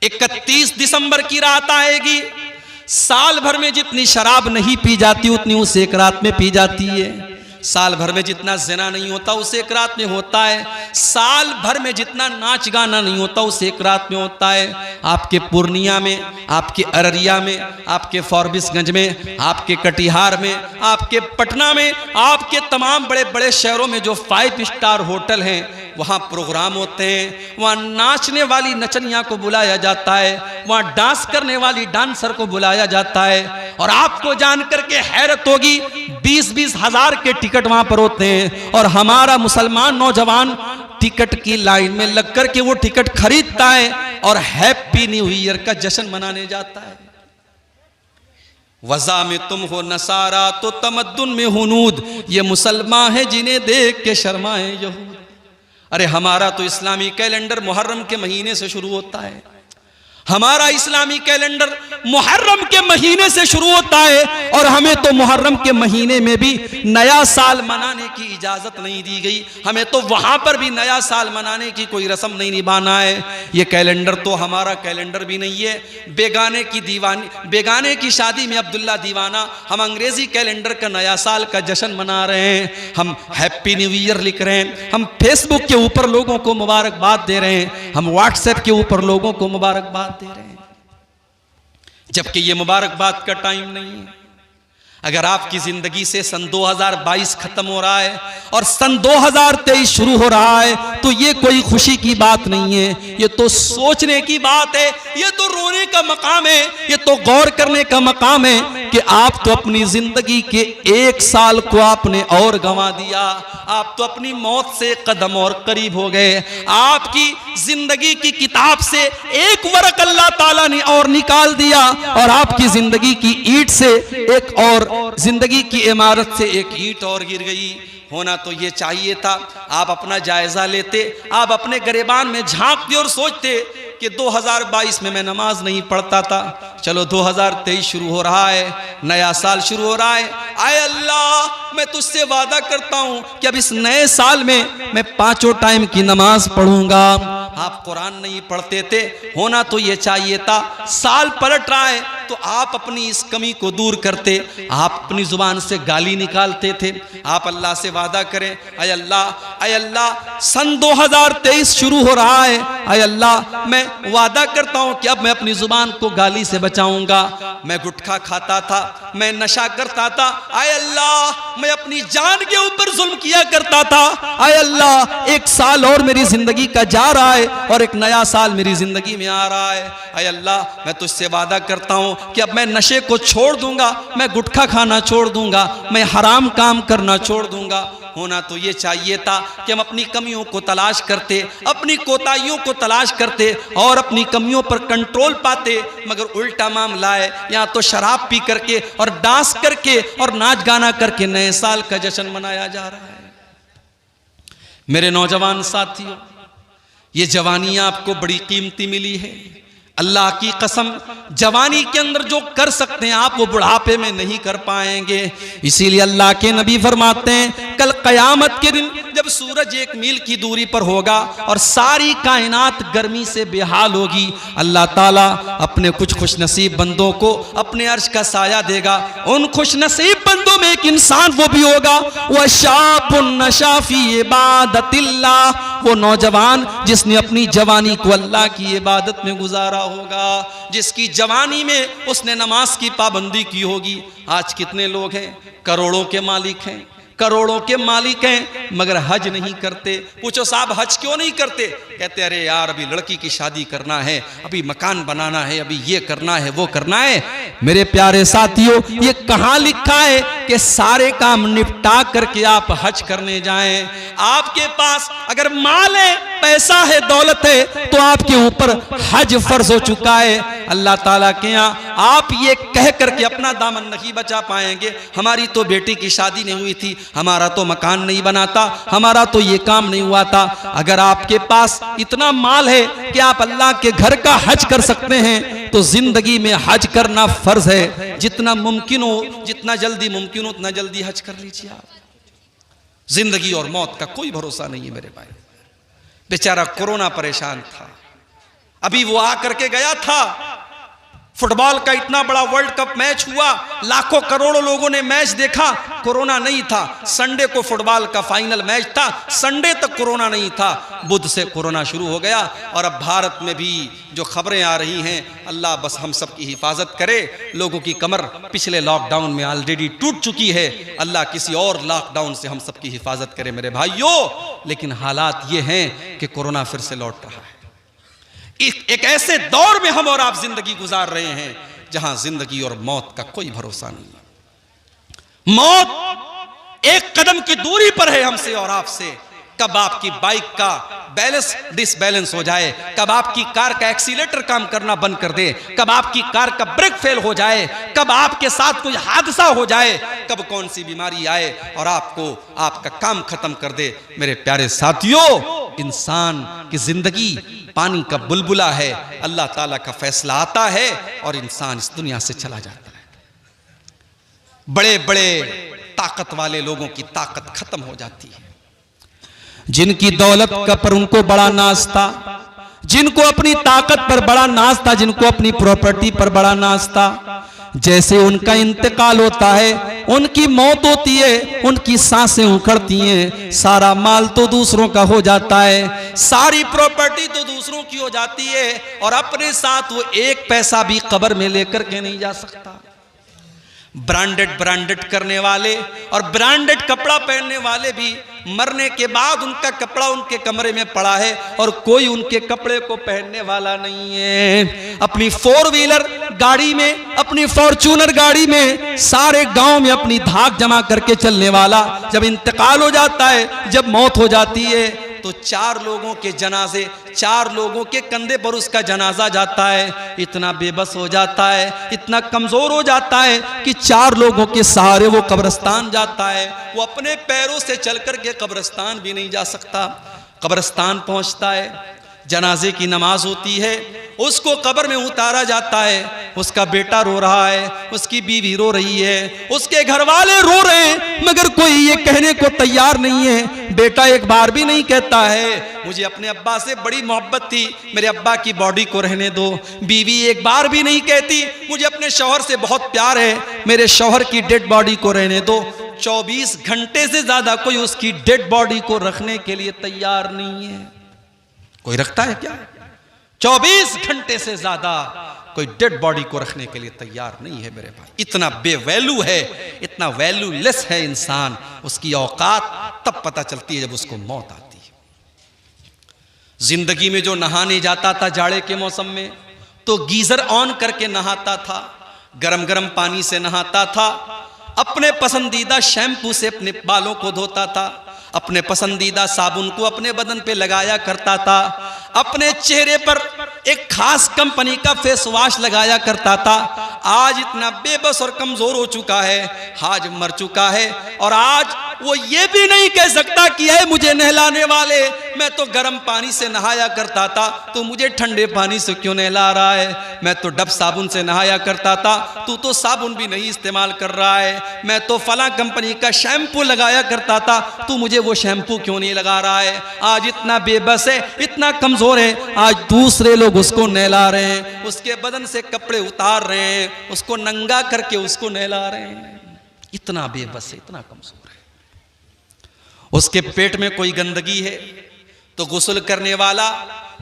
31 दिसंबर की रात आएगी। साल भर में जितनी शराब नहीं पी जाती उतनी उस एक रात में पी जाती है। साल भर में जितना ज़िना नहीं होता उस एक रात में होता है। साल भर में जितना नाच गाना नहीं होता उस एक रात में होता है। आपके पूर्णिया में, आपके अररिया में, आपके फॉरबिसगंज में, आपके कटिहार में, आपके पटना में, आपके तमाम बड़े बड़े शहरों में जो 5 स्टार होटल हैं वहाँ प्रोग्राम होते हैं। वहाँ नाचने वाली नचनिया को बुलाया जाता है, वहाँ डांस करने वाली डांसर को बुलाया जाता है। और आपको जानकर के हैरत होगी, 20-20 हज़ार के टिकट वहाँ पर होते हैं, और हमारा मुसलमान नौजवान टिकट की लाइन में लग कर के वो टिकट खरीदता है और हैप्पी न्यू ईयर का जश्न मनाने जाता है। वज़ा में तुम हो नसारा तो तमद्दुन में हुनूद, ये मुसलमान है जिन्हें देख के शर्माए यहूद। अरे हमारा तो इस्लामी कैलेंडर मुहर्रम के महीने से शुरू होता है। हमारा इस्लामी कैलेंडर मुहर्रम के महीने से शुरू होता है, और हमें तो मुहर्रम के महीने में भी नया साल मनाने की इजाज़त नहीं दी गई। हमें तो वहाँ पर भी नया साल मनाने की कोई रस्म नहीं निभाना है। ये कैलेंडर तो हमारा कैलेंडर भी नहीं है। बेगाने की शादी में अब्दुल्ला दीवाना, हम अंग्रेज़ी कैलेंडर का नया साल का जश्न मना रहे हैं, हम हैप्पी न्यू ईयर लिख रहे हैं, हम फेसबुक के ऊपर लोगों को मुबारकबाद दे रहे हैं, हम व्हाट्सएप के ऊपर लोगों को मुबारकबाद दे रहे हैं, जबकि ये मुबारकबाद का टाइम नहीं है। अगर आपकी जिंदगी से सन 2022 खत्म हो रहा है और सन 2023 शुरू हो रहा है, तो ये कोई खुशी की बात नहीं है, ये तो सोचने की बात है, ये तो रोने का मकाम है, ये तो गौर करने का मकाम है कि आप तो अपनी जिंदगी के 1 साल को आपने और गंवा दिया। आप तो अपनी मौत से एक कदम और करीब हो गए। आपकी जिंदगी की किताब से एक वरक अल्लाह ताला ने और निकाल दिया, और आपकी जिंदगी की ईंट से एक और, जिंदगी की इमारत से एक ईंट और गिर गई। होना तो ये चाहिए था, आप अपना जायजा लेते, आप अपने गिरेबान में झांकते और सोचते कि 2022 में मैं नमाज नहीं पढ़ता था, चलो 2023 शुरू हो रहा है, नया साल शुरू हो रहा है, आए अल्लाह मैं तुझसे वादा करता हूं कि अब इस नए साल में मैं 5 टाइम की नमाज पढ़ूंगा। आप कुरान नहीं पढ़ते थे। होना तो ये चाहिए था, साल पलट रहा है तो आप अपनी इस कमी को दूर करते, आप अपनी जुबान से गाली निकालते थे। आप अल्लाह से वादा करें, आए अल्लाह सन 2023 शुरू हो रहा है, आए अल्लाह मैं वादा करता हूं कि अब मैं अपनी जुबान को गाली से बचाऊंगा। मैं गुटखा खाता था, मैं नशा करता था, आए अल्लाह मैं अपनी जान के ऊपर जुल्म किया करता था, आए अल्लाह 1 साल और मेरी जिंदगी का जा रहा है और एक नया साल मेरी जिंदगी में आ रहा है। आए अल्लाह मैं तुझसे वादा करता हूं कि अब मैं नशे को छोड़ दूंगा, मैं गुटखा खाना छोड़ दूंगा, मैं हराम काम करना छोड़ दूंगा। होना तो ये चाहिए था कि हम अपनी कमियों को तलाश करते, अपनी कोताहियों को तलाश करते और अपनी कमियों पर कंट्रोल पाते, मगर उल्टा मामला है। यहाँ तो शराब पी करके और डांस करके और नाच गाना करके नए साल का जश्न मनाया जा रहा है। मेरे नौजवान साथियों, ये जवानी आपको बड़ी कीमती मिली है। अल्लाह की कसम, जवानी के अंदर जो कर सकते हैं आप, वो बुढ़ापे में नहीं कर पाएंगे। इसीलिए अल्लाह के नबी फरमाते हैं, कल कयामत के दिन जब सूरज 1 मील की दूरी पर होगा और सारी कायनात गर्मी से बेहाल होगी, अल्लाह ताला अपने कुछ खुशनसीब बंदों को अपने अर्श का साया देगा। उन खुशनसीब बंदों में एक इंसान वो भी होगा, वह शाबुन नशा फी इबादतिल्लाह, वो नौजवान जिसने अपनी जवानी को अल्लाह की इबादत में गुजारा होगा, जिसकी जवानी में उसने नमाज की पाबंदी की होगी। आज कितने लोग हैं करोड़ों के मालिक हैं, करोड़ों के मालिक हैं मगर हज नहीं करते। पूछो साहब हज क्यों नहीं करते? कहते अरे यार अभी लड़की की शादी करना है, अभी मकान बनाना है, अभी ये करना है वो करना है। मेरे प्यारे साथियों, ये कहां लिखा है कि सारे काम निपटा करके आप हज करने जाएं? आपके पास अगर माल है, पैसा है, दौलत है तो आपके ऊपर हज फर्ज हो चुका है। अल्लाह ताला के यहाँ आप ये कह करके अपना दामन नहीं बचा पाएंगे, हमारी तो बेटी की शादी नहीं हुई थी, हमारा तो मकान नहीं बना था, हमारा तो ये काम नहीं हुआ था। अगर आपके पास इतना माल है कि आप अल्लाह के घर का हज कर सकते हैं तो जिंदगी में हज करना फर्ज है। जितना मुमकिन हो, जितना जल्दी मुमकिन हो उतना जल्दी हज कर लीजिए आप। जिंदगी और मौत का कोई भरोसा नहीं है मेरे भाई। बेचारा कोरोना परेशान था, अभी वो आकर के गया था। फुटबॉल का इतना बड़ा वर्ल्ड कप मैच हुआ, लाखों करोड़ों लोगों ने मैच देखा, कोरोना नहीं था। संडे को फुटबॉल का फाइनल मैच था, संडे तक कोरोना नहीं था, बुध से कोरोना शुरू हो गया। और अब भारत में भी जो खबरें आ रही हैं, अल्लाह बस हम सब की हिफाजत करे। लोगों की कमर पिछले लॉकडाउन में ऑलरेडी टूट चुकी है, अल्लाह किसी और लॉकडाउन से हम सब की हिफाजत करे मेरे भाइयों। लेकिन हालात ये हैं कि कोरोना फिर से लौट रहा है। एक ऐसे दौर में हम और आप जिंदगी गुजार रहे हैं जहां जिंदगी और मौत का कोई भरोसा नहीं है। मौत एक कदम की दूरी पर है हमसे और आपसे। कब आपकी बाइक का बैलेंस डिसबैलेंस हो जाए, कब आपकी कार का एक्सीलेटर काम करना बंद कर दे, कब आपकी कार का ब्रेक फेल हो जाए, कब आपके साथ कोई हादसा हो जाए, कब कौन सी बीमारी आए और आपको आपका काम खत्म कर दे। मेरे प्यारे साथियों, इंसान की जिंदगी पानी का बुलबुला है। अल्लाह ताला का फैसला आता है और इंसान इस दुनिया से चला जाता है। बड़े बड़े ताकत वाले लोगों की ताकत खत्म हो जाती है। जिनकी दौलत का पर उनको बड़ा नाज था, जिनको अपनी ताकत पर बड़ा नाज था, जिनको अपनी प्रॉपर्टी पर बड़ा नाज था, जैसे उनका इंतकाल होता है, उनकी मौत होती है, उनकी सांसें उखड़ती हैं, सारा माल तो दूसरों का हो जाता है, सारी प्रॉपर्टी तो दूसरों की हो जाती है और अपने साथ वो एक पैसा भी कब्र में लेकर के नहीं जा सकता। ब्रांडेड करने वाले और ब्रांडेड कपड़ा पहनने वाले भी मरने के बाद उनका कपड़ा उनके कमरे में पड़ा है और कोई उनके कपड़े को पहनने वाला नहीं है। अपनी 4 व्हीलर गाड़ी में, अपनी फॉर्च्यूनर गाड़ी में सारे गांव में अपनी धाक जमा करके चलने वाला जब इंतकाल हो जाता है, जब मौत हो जाती है, तो 4 लोगों के जनाजे, 4 लोगों के कंधे पर उसका जनाजा जाता है। इतना बेबस हो जाता है, इतना कमजोर हो जाता है कि 4 लोगों के सहारे वो कब्रिस्तान जाता है। वो अपने पैरों से चल कर के कब्रिस्तान भी नहीं जा सकता। कब्रिस्तान पहुंचता है, जनाजे की नमाज होती है, उसको कब्र में उतारा जाता है। उसका बेटा रो रहा है, उसकी बीवी रो रही है, उसके घर वाले रो रहे हैं, मगर कोई ये कहने को तैयार नहीं है। बेटा एक बार भी नहीं कहता है मुझे अपने अब्बा से बड़ी मोहब्बत थी, मेरे अब्बा की बॉडी को रहने दो। बीवी एक बार भी नहीं कहती मुझे अपने शौहर से बहुत प्यार है, मेरे शौहर की डेड बॉडी को रहने दो। 24 घंटे से ज्यादा कोई उसकी डेड बॉडी को रखने के लिए तैयार नहीं है। कोई रखता है क्या? 24 घंटे से ज्यादा कोई डेड बॉडी को रखने के लिए तैयार नहीं है मेरे भाई। इतना बेवैल्यू है, इतना वैल्यूलेस है इंसान। उसकी औकात तब पता चलती है जब उसको मौत आती है। जिंदगी में जो नहाने जाता था जाड़े के मौसम में, तो गीजर ऑन करके नहाता था, गरम गरम पानी से नहाता था, अपने पसंदीदा शैम्पू से अपने बालों को धोता था, अपने पसंदीदा साबुन को अपने बदन पे लगाया करता था, अपने चेहरे पर एक खास कंपनी का फेस वॉश लगाया करता था। आज इतना बेबस और कमजोर हो चुका है, आज मर चुका है और आज वो ये भी नहीं कह सकता कि है मुझे नहलाने वाले, मैं तो गर्म पानी से नहाया करता था, तो मुझे ठंडे पानी से क्यों नहला रहा है? मैं तो डब साबुन से नहाया करता था, तू तो साबुन भी नहीं इस्तेमाल कर रहा है। मैं तो फला कंपनी का शैम्पू लगाया करता था, तू मुझे वो शैम्पू क्यों नहीं लगा रहा है? आज इतना बेबस है, इतना कमजोर है, आज दूसरे लोग उसको नहला रहे हैं, उसके बदन से कपड़े उतार रहे हैं, उसको नंगा करके उसको नहला रहे हैं। इतना बेबस है, इतना कमजोर है। उसके पेट में कोई गंदगी है तो गुस्ल करने वाला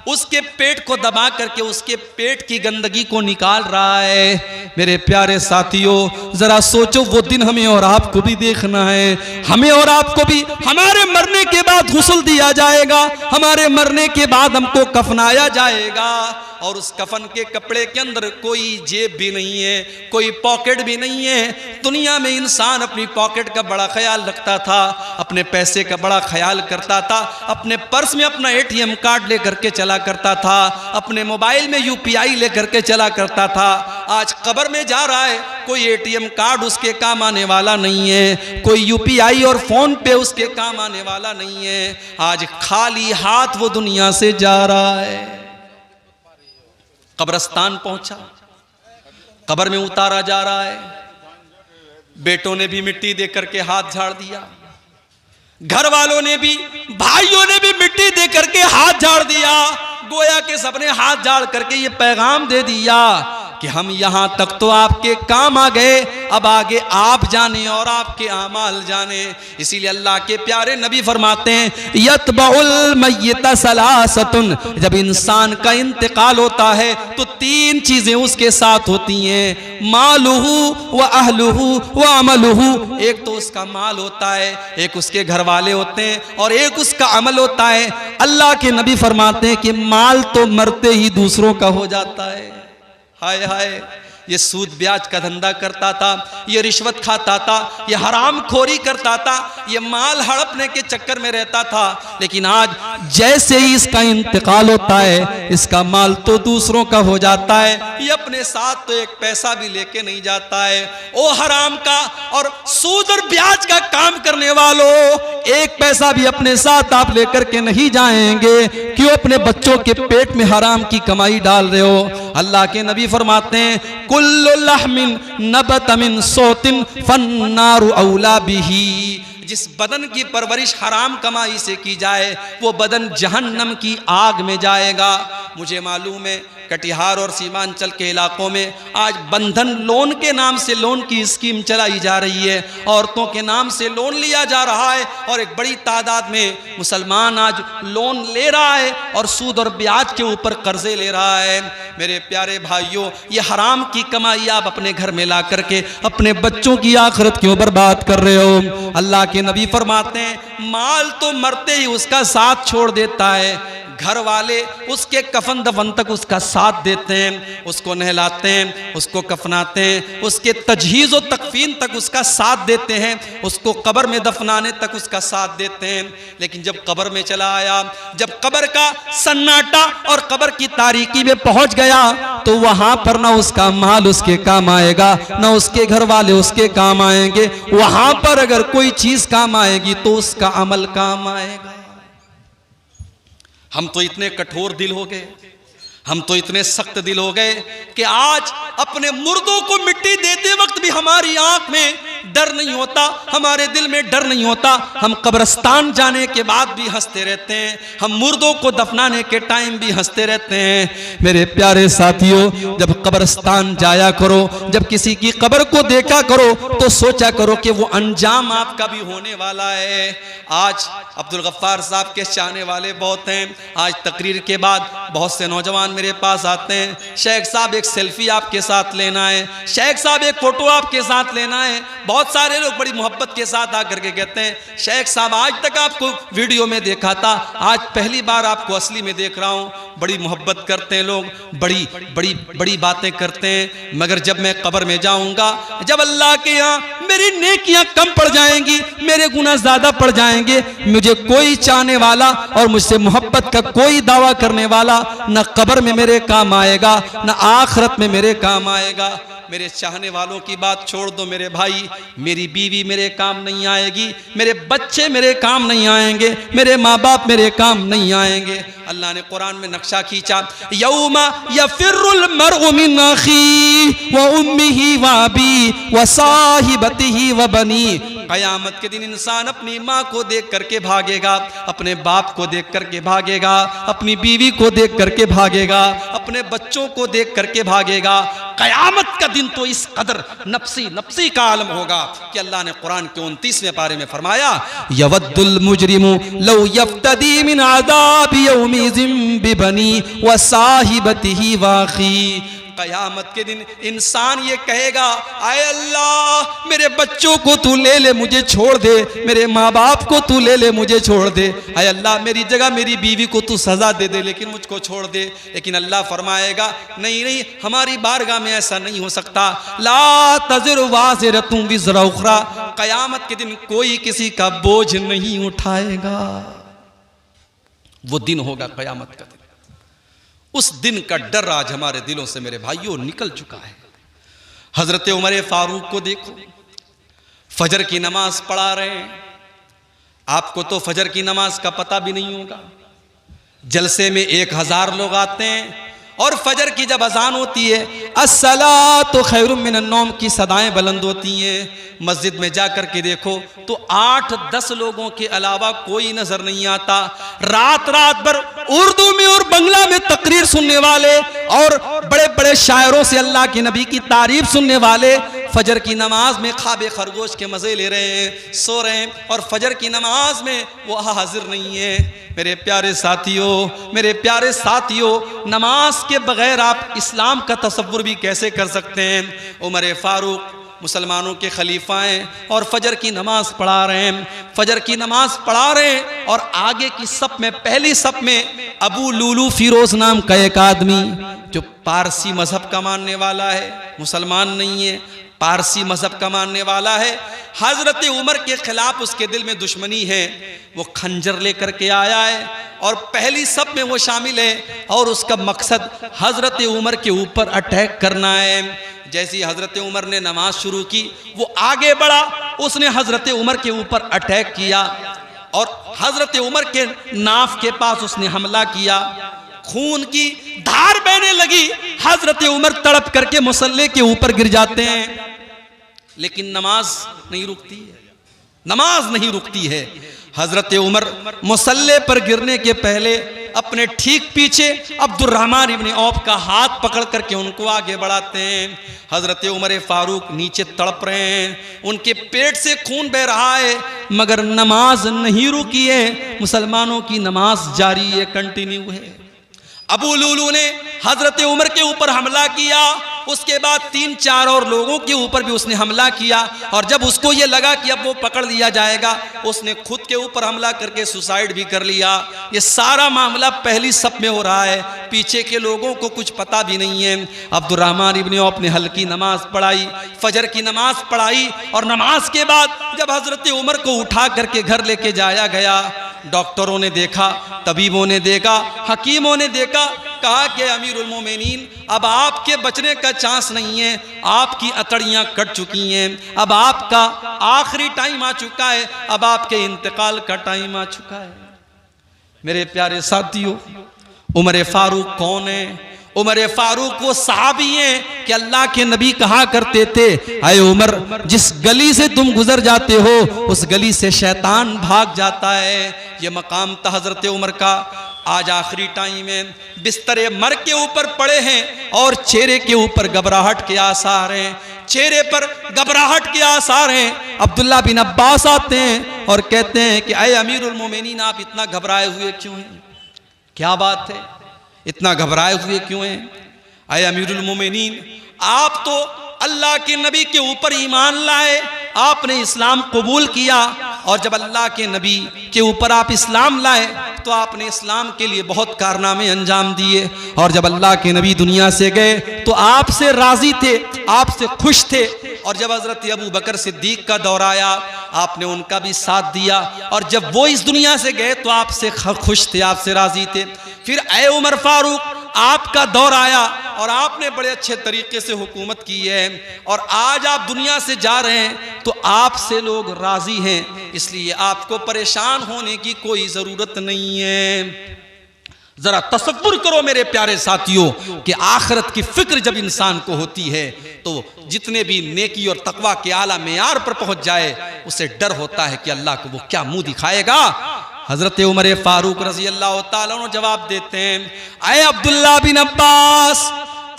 उसके पेट को दबा करके उसके पेट की गंदगी को निकाल रहा है। मेरे प्यारे साथियों, जरा सोचो, वो दिन हमें और आपको भी देखना है। हमें और आपको भी हमारे मरने के बाद गुस्ल दिया जाएगा, हमारे मरने के बाद हमको कफनाया जाएगा, और उस कफन के कपड़े के अंदर कोई जेब भी नहीं है, कोई पॉकेट भी नहीं है। दुनिया में इंसान अपनी पॉकेट का बड़ा ख्याल रखता था, अपने पैसे का बड़ा ख्याल करता था, अपने पर्स में अपना ATM कार्ड लेकर के चला करता था, अपने मोबाइल में UPI लेकर के चला करता था। आज कब्र में जा रहा है, कोई ATM कार्ड उसके काम आने वाला नहीं है, कोई UPI और फोन पे उसके काम आने वाला नहीं है। आज खाली हाथ वो दुनिया से जा रहा है। कब्रस्तान पहुंचा, कब्र में उतारा जा रहा है। बेटों ने भी मिट्टी दे करके हाथ झाड़ दिया, घर वालों ने भी, भाइयों ने भी मिट्टी दे करके हाथ झाड़ दिया। गोया के सबने हाथ झाड़ करके ये पैगाम दे दिया कि हम यहां तक तो आपके काम आ गए, अब आगे आप जाने और आपके आमाल जाने। इसीलिए अल्लाह के प्यारे नबी फरमाते हैं, यतबउल मय्यत सलासतुन, जब इंसान का इंतकाल होता है तो 3 चीजें उसके साथ होती हैं, मालुहु व अहलुहु व अमलुहु। एक तो उसका माल होता है, एक उसके घर वाले होते हैं, और एक उसका अमल होता है। अल्लाह के नबी फरमाते हैं कि माल तो मरते ही दूसरों का हो जाता है। हाय हाय, ये सूद ब्याज का धंधा करता था, ये रिश्वत खाता था, ये हराम खोरी करता था, ये माल हड़पने के चक्कर में रहता था। लेकिन आज जैसे ही इसका इंतकाल होता है, इसका माल तो दूसरों का हो जाता है, ये अपने साथ तो एक पैसा भी लेके नहीं जाता है। ओ हराम का और सूद और ब्याज का काम करने वालों, एक पैसा भी अपने साथ आप लेकर के नहीं जाएंगे। क्यों अपने बच्चों के पेट में हराम की कमाई डाल रहे हो? अल्लाह के नबी फरमाते हैं, कुल्लु लहमिन नबत मिन सोतिन फन्नारु औला बिही। जिस बदन की परवरिश हराम कमाई से की जाए, वो बदन जहन्नम की आग में जाएगा। मुझे मालूम है कटिहार और सीमांचल के इलाकों में आज बंधन लोन के नाम से लोन की स्कीम चलाई जा रही है, औरतों के नाम से लोन लिया जा रहा है, और एक बड़ी तादाद में मुसलमान आज लोन ले रहा है और सूद और ब्याज के ऊपर कर्जे ले रहा है। मेरे प्यारे भाइयों, ये हराम की कमाई आप अपने घर में ला करके अपने बच्चों की आखिरत क्यों बर्बाद कर रहे हो? अल्लाह के नबी फरमाते हैं, माल तो मरते ही उसका साथ छोड़ देता है, घर वाले उसके कफन दफन तक उसका साथ देते हैं, उसको नहलाते हैं, उसको कफनाते हैं, उसके तजहीज़ और तकफीन तक उसका साथ देते हैं, उसको कब्र में दफनाने तक उसका साथ देते हैं। लेकिन जब कब्र में चला आया, जब कब्र का सन्नाटा और कब्र की तारीकी में पहुंच गया, तो वहां पर ना उसका माल उसके काम आएगा, ना उसके घर वाले उसके काम आएंगे। वहां पर अगर कोई चीज काम आएगी तो उसका अमल काम आएगा। हम तो इतने कठोर दिल हो गए, हम तो इतने सख्त दिल हो गए कि आज अपने मुर्दों को मिट्टी देते वक्त भी हमारी आंख में डर नहीं होता, हमारे दिल में डर नहीं होता। हम कब्रिस्तान जाने के बाद भी हंसते रहते हैं, हम मुर्दों को दफनाने के टाइम भी हंसते रहते हैं। मेरे प्यारे साथियों, जब कब्रिस्तान जाया करो, जब किसी की कब्र को देखा करो, तो सोचा करो कि वो अंजाम आपका भी होने वाला है। आज अब्दुल गफ्फार साहब के चाहने वाले बहुत हैं। आज तकरीर के बाद बहुत से नौजवान मेरे पास आते हैं, शेख साहब एक सेल्फी आपके साथ लेना है, शेख साहब एक फोटो आपके साथ लेना है। बहुत सारे लोग बड़ी मोहब्बत के साथ आकर के कहते हैं, शेख साहब आज तक आपको वीडियो में देखा था, आज पहली बार आपको असली में देख रहा हूं। बड़ी मोहब्बत करते हैं लोग, बड़ी बड़ी बड़ी बातें करते हैं। मगर जब मैं कब्र में जाऊंगा, जब अल्लाह के यहाँ मेरी नेकियां कम पड़ जाएंगी, मेरे गुनाह ज्यादा पड़ जाएंगे, मुझे कोई चाहने वाला और मुझसे मोहब्बत का कोई दावा करने वाला न कब्र में मेरे काम आएगा, न आखिरत में मेरे काम आएगा। मेरे चाहने वालों की बात छोड़ दो मेरे भाई, मेरी बीवी मेरे काम नहीं आएगी, मेरे बच्चे मेरे काम नहीं आएंगे, मेरे माँ बाप मेरे काम नहीं आएंगे। अल्लाह ने कुरान में नक्शा खींचा, यौमा यफिरुल मरउ मिन अखी व उम्मिही व अबी व साहिबतिही व बनी। कयामत के दिन इंसान अपनी माँ को देख करके भागेगा, अपने बाप को देख करके भागेगा, अपनी बीवी को देख करके भागेगा, अपने बच्चों को देख करके भागेगा। क़यामत का दिन तो इस कदर नफ्सी नफ्सी का आलम होगा कि अल्लाह ने कुरान के 29वें पारे में फरमाया, यवद्दुल मुजरिमु लौ यफ्तदी मिन आज़ाबि यौमिज़िन बिबनी व साहिबतिही वाखी। क़यामत के दिन इंसान ये कहेगा, आए अल्लाह मेरे बच्चों को तू ले ले, मुझे छोड़ दे, मेरे माँ बाप को तू ले ले, मुझे छोड़ दे, आए अल्लाह मेरी जगह मेरी बीवी को तू सज़ा दे दे, लेकिन मुझको छोड़ दे। लेकिन अल्लाह फरमाएगा, नहीं नहीं, हमारी बारगाह में ऐसा नहीं हो सकता। ला तज़िरु वाज़िरतुन विज़रा उख़रा, क़यामत के दिन कोई किसी का बोझ नहीं उठाएगा। वो दिन होगा क़यामत का दिन। उस दिन का डर आज हमारे दिलों से मेरे भाइयों निकल चुका है। हजरत उमर फारूक को देखो, फजर की नमाज पढ़ा रहे हैं। आपको तो फजर की नमाज का पता भी नहीं होगा। जलसे में 1000 लोग आते हैं और फजर की जब अजान होती है, अस्सलातु खैरुम मिनन नौम की सदाएं बुलंद होती हैं। मस्जिद में जाकर के देखो तो 8-10 लोगों के अलावा कोई नजर नहीं आता। रात रात भर उर्दू में और बंगला में तकरीर सुनने वाले और बड़े बड़े शायरों से अल्लाह के नबी की तारीफ सुनने वाले फजर की नमाज में ख्वाब खरगोश के मजे ले रहे हैं, सो रहे हैं, और फजर की नमाज में वो हाजिर नहीं है। मेरे प्यारे साथियों, मेरे प्यारे साथियों, नमाज के बगैर आप इस्लाम का तसव्वुर भी कैसे कर सकते हैं। उमर फारूक मुसलमानों के खलीफा हैं और फजर की नमाज पढ़ा रहे हैं, फजर की नमाज पढ़ा रहे हैं, और आगे की सफ में, पहली सफ में अबू लूलू फिरोज नाम का एक आदमी जो पारसी मजहब का मानने वाला है, मुसलमान नहीं है, पारसी मजहब का मानने वाला है। हजरत उमर के खिलाफ उसके दिल में दुश्मनी है। वो खंजर लेकर के आया है और पहली सफ में वो शामिल है और उसका मकसद हजरत उमर के ऊपर अटैक करना है। जैसे ही हजरत उमर ने नमाज शुरू की, वो आगे बढ़ा, उसने हजरत उमर के ऊपर अटैक किया और हजरत उमर के नाफ के पास उसने हमला किया। खून की धार बहने लगी, हजरत उमर तड़प करके मुसल्ले के ऊपर गिर जाते हैं, लेकिन नमाज नहीं रुकती है, नमाज नहीं रुकती है। हजरत उमर मुसल्ले पर गिरने के पहले अपने ठीक पीछे अब्दुर्रहमान इब्न औफ का हाथ पकड़ करके उनको आगे बढ़ाते हैं। हजरत उमर फारूक नीचे तड़प रहे हैं, उनके पेट से खून बह रहा है, मगर नमाज नहीं रुकी है। मुसलमानों की नमाज जारी है, कंटिन्यू है। अबू लूलू ने हजरत उमर के ऊपर हमला किया, उसके बाद 3-4 और लोगों के ऊपर भी उसने हमला किया, और जब उसको ये लगा कि अब वो पकड़ लिया जाएगा, उसने खुद के ऊपर हमला करके सुसाइड भी कर लिया। ये सारा मामला पहली सफ में हो रहा है, पीछे के लोगों को कुछ पता भी नहीं है। अब्दुर्रहमान इब्न औफ ने हल्की नमाज पढ़ाई, फजर की नमाज पढ़ाई, और नमाज के बाद जब हजरत उमर को उठा करके घर लेके जाया गया, डॉक्टरों ने देखा, तबीबों ने देखा, हकीमों ने देखा, कहा कि अमीरुल मोमिनीन अब आपके बचने का चांस नहीं है, आपकी अतड़ियां कट चुकी हैं, अब आपका आखिरी टाइम आ चुका है, अब आपके इंतकाल का टाइम आ चुका है। मेरे प्यारे साथियों, उमर फारूक कौन है? उमर फारूक वो सहाबी हैं कि अल्लाह के नबी कहा करते थे, अय उमर, जिस गली से तुम गुजर जाते हो उस गली से शैतान भाग जाता है। ये मकाम था हजरत उमर का। आज आखिरी टाइम में बिस्तरे मर के ऊपर पड़े हैं और चेहरे के ऊपर घबराहट के आसार हैं, चेहरे पर घबराहट के आसार हैं। अब्दुल्ला बिन अब्बास आते हैं और कहते हैं कि अय अमीरुल मोमिनीन, आप इतना घबराए हुए क्यों हैं? क्या बात है, इतना घबराए हुए क्यों हैं? अय अमीरुल मोमिनीन, आप तो अल्लाह के नबी के ऊपर ईमान लाए, आपने इस्लाम कबूल किया, और जब अल्लाह के नबी के ऊपर आप इस्लाम लाए तो आपने इस्लाम के लिए बहुत कारनामे अंजाम दिए, और जब अल्लाह के नबी दुनिया से गए तो आपसे राजी थे, आपसे खुश थे, और जब हजरत अबू बकर सिद्दीक का दौर आया आपने उनका भी साथ दिया, और जब वो इस दुनिया से गए तो आपसे खुश थे, आपसे राजी थे। फिर ए उमर फारूक, आपका दौर आया और आपने बड़े अच्छे तरीके से हुकूमत की है, और आज आप दुनिया से जा रहे हैं तो आपसे लोग राजी हैं, इसलिए आपको परेशान होने की कोई ज़रूरत नहीं है। जरा तसव्वुर करो मेरे प्यारे साथियों कि आखिरत की फिक्र जब इंसान को होती है तो जितने भी नेकी और तकवा के आला मेयार पर पहुंच जाए, उसे डर होता है कि अल्लाह को वो क्या मुंह दिखाएगा। हजरत उमर फारूक रजी अल्लाह तआला अन्हु जवाब देते हैं, अय अब्दुल्ला बिन अब्बास,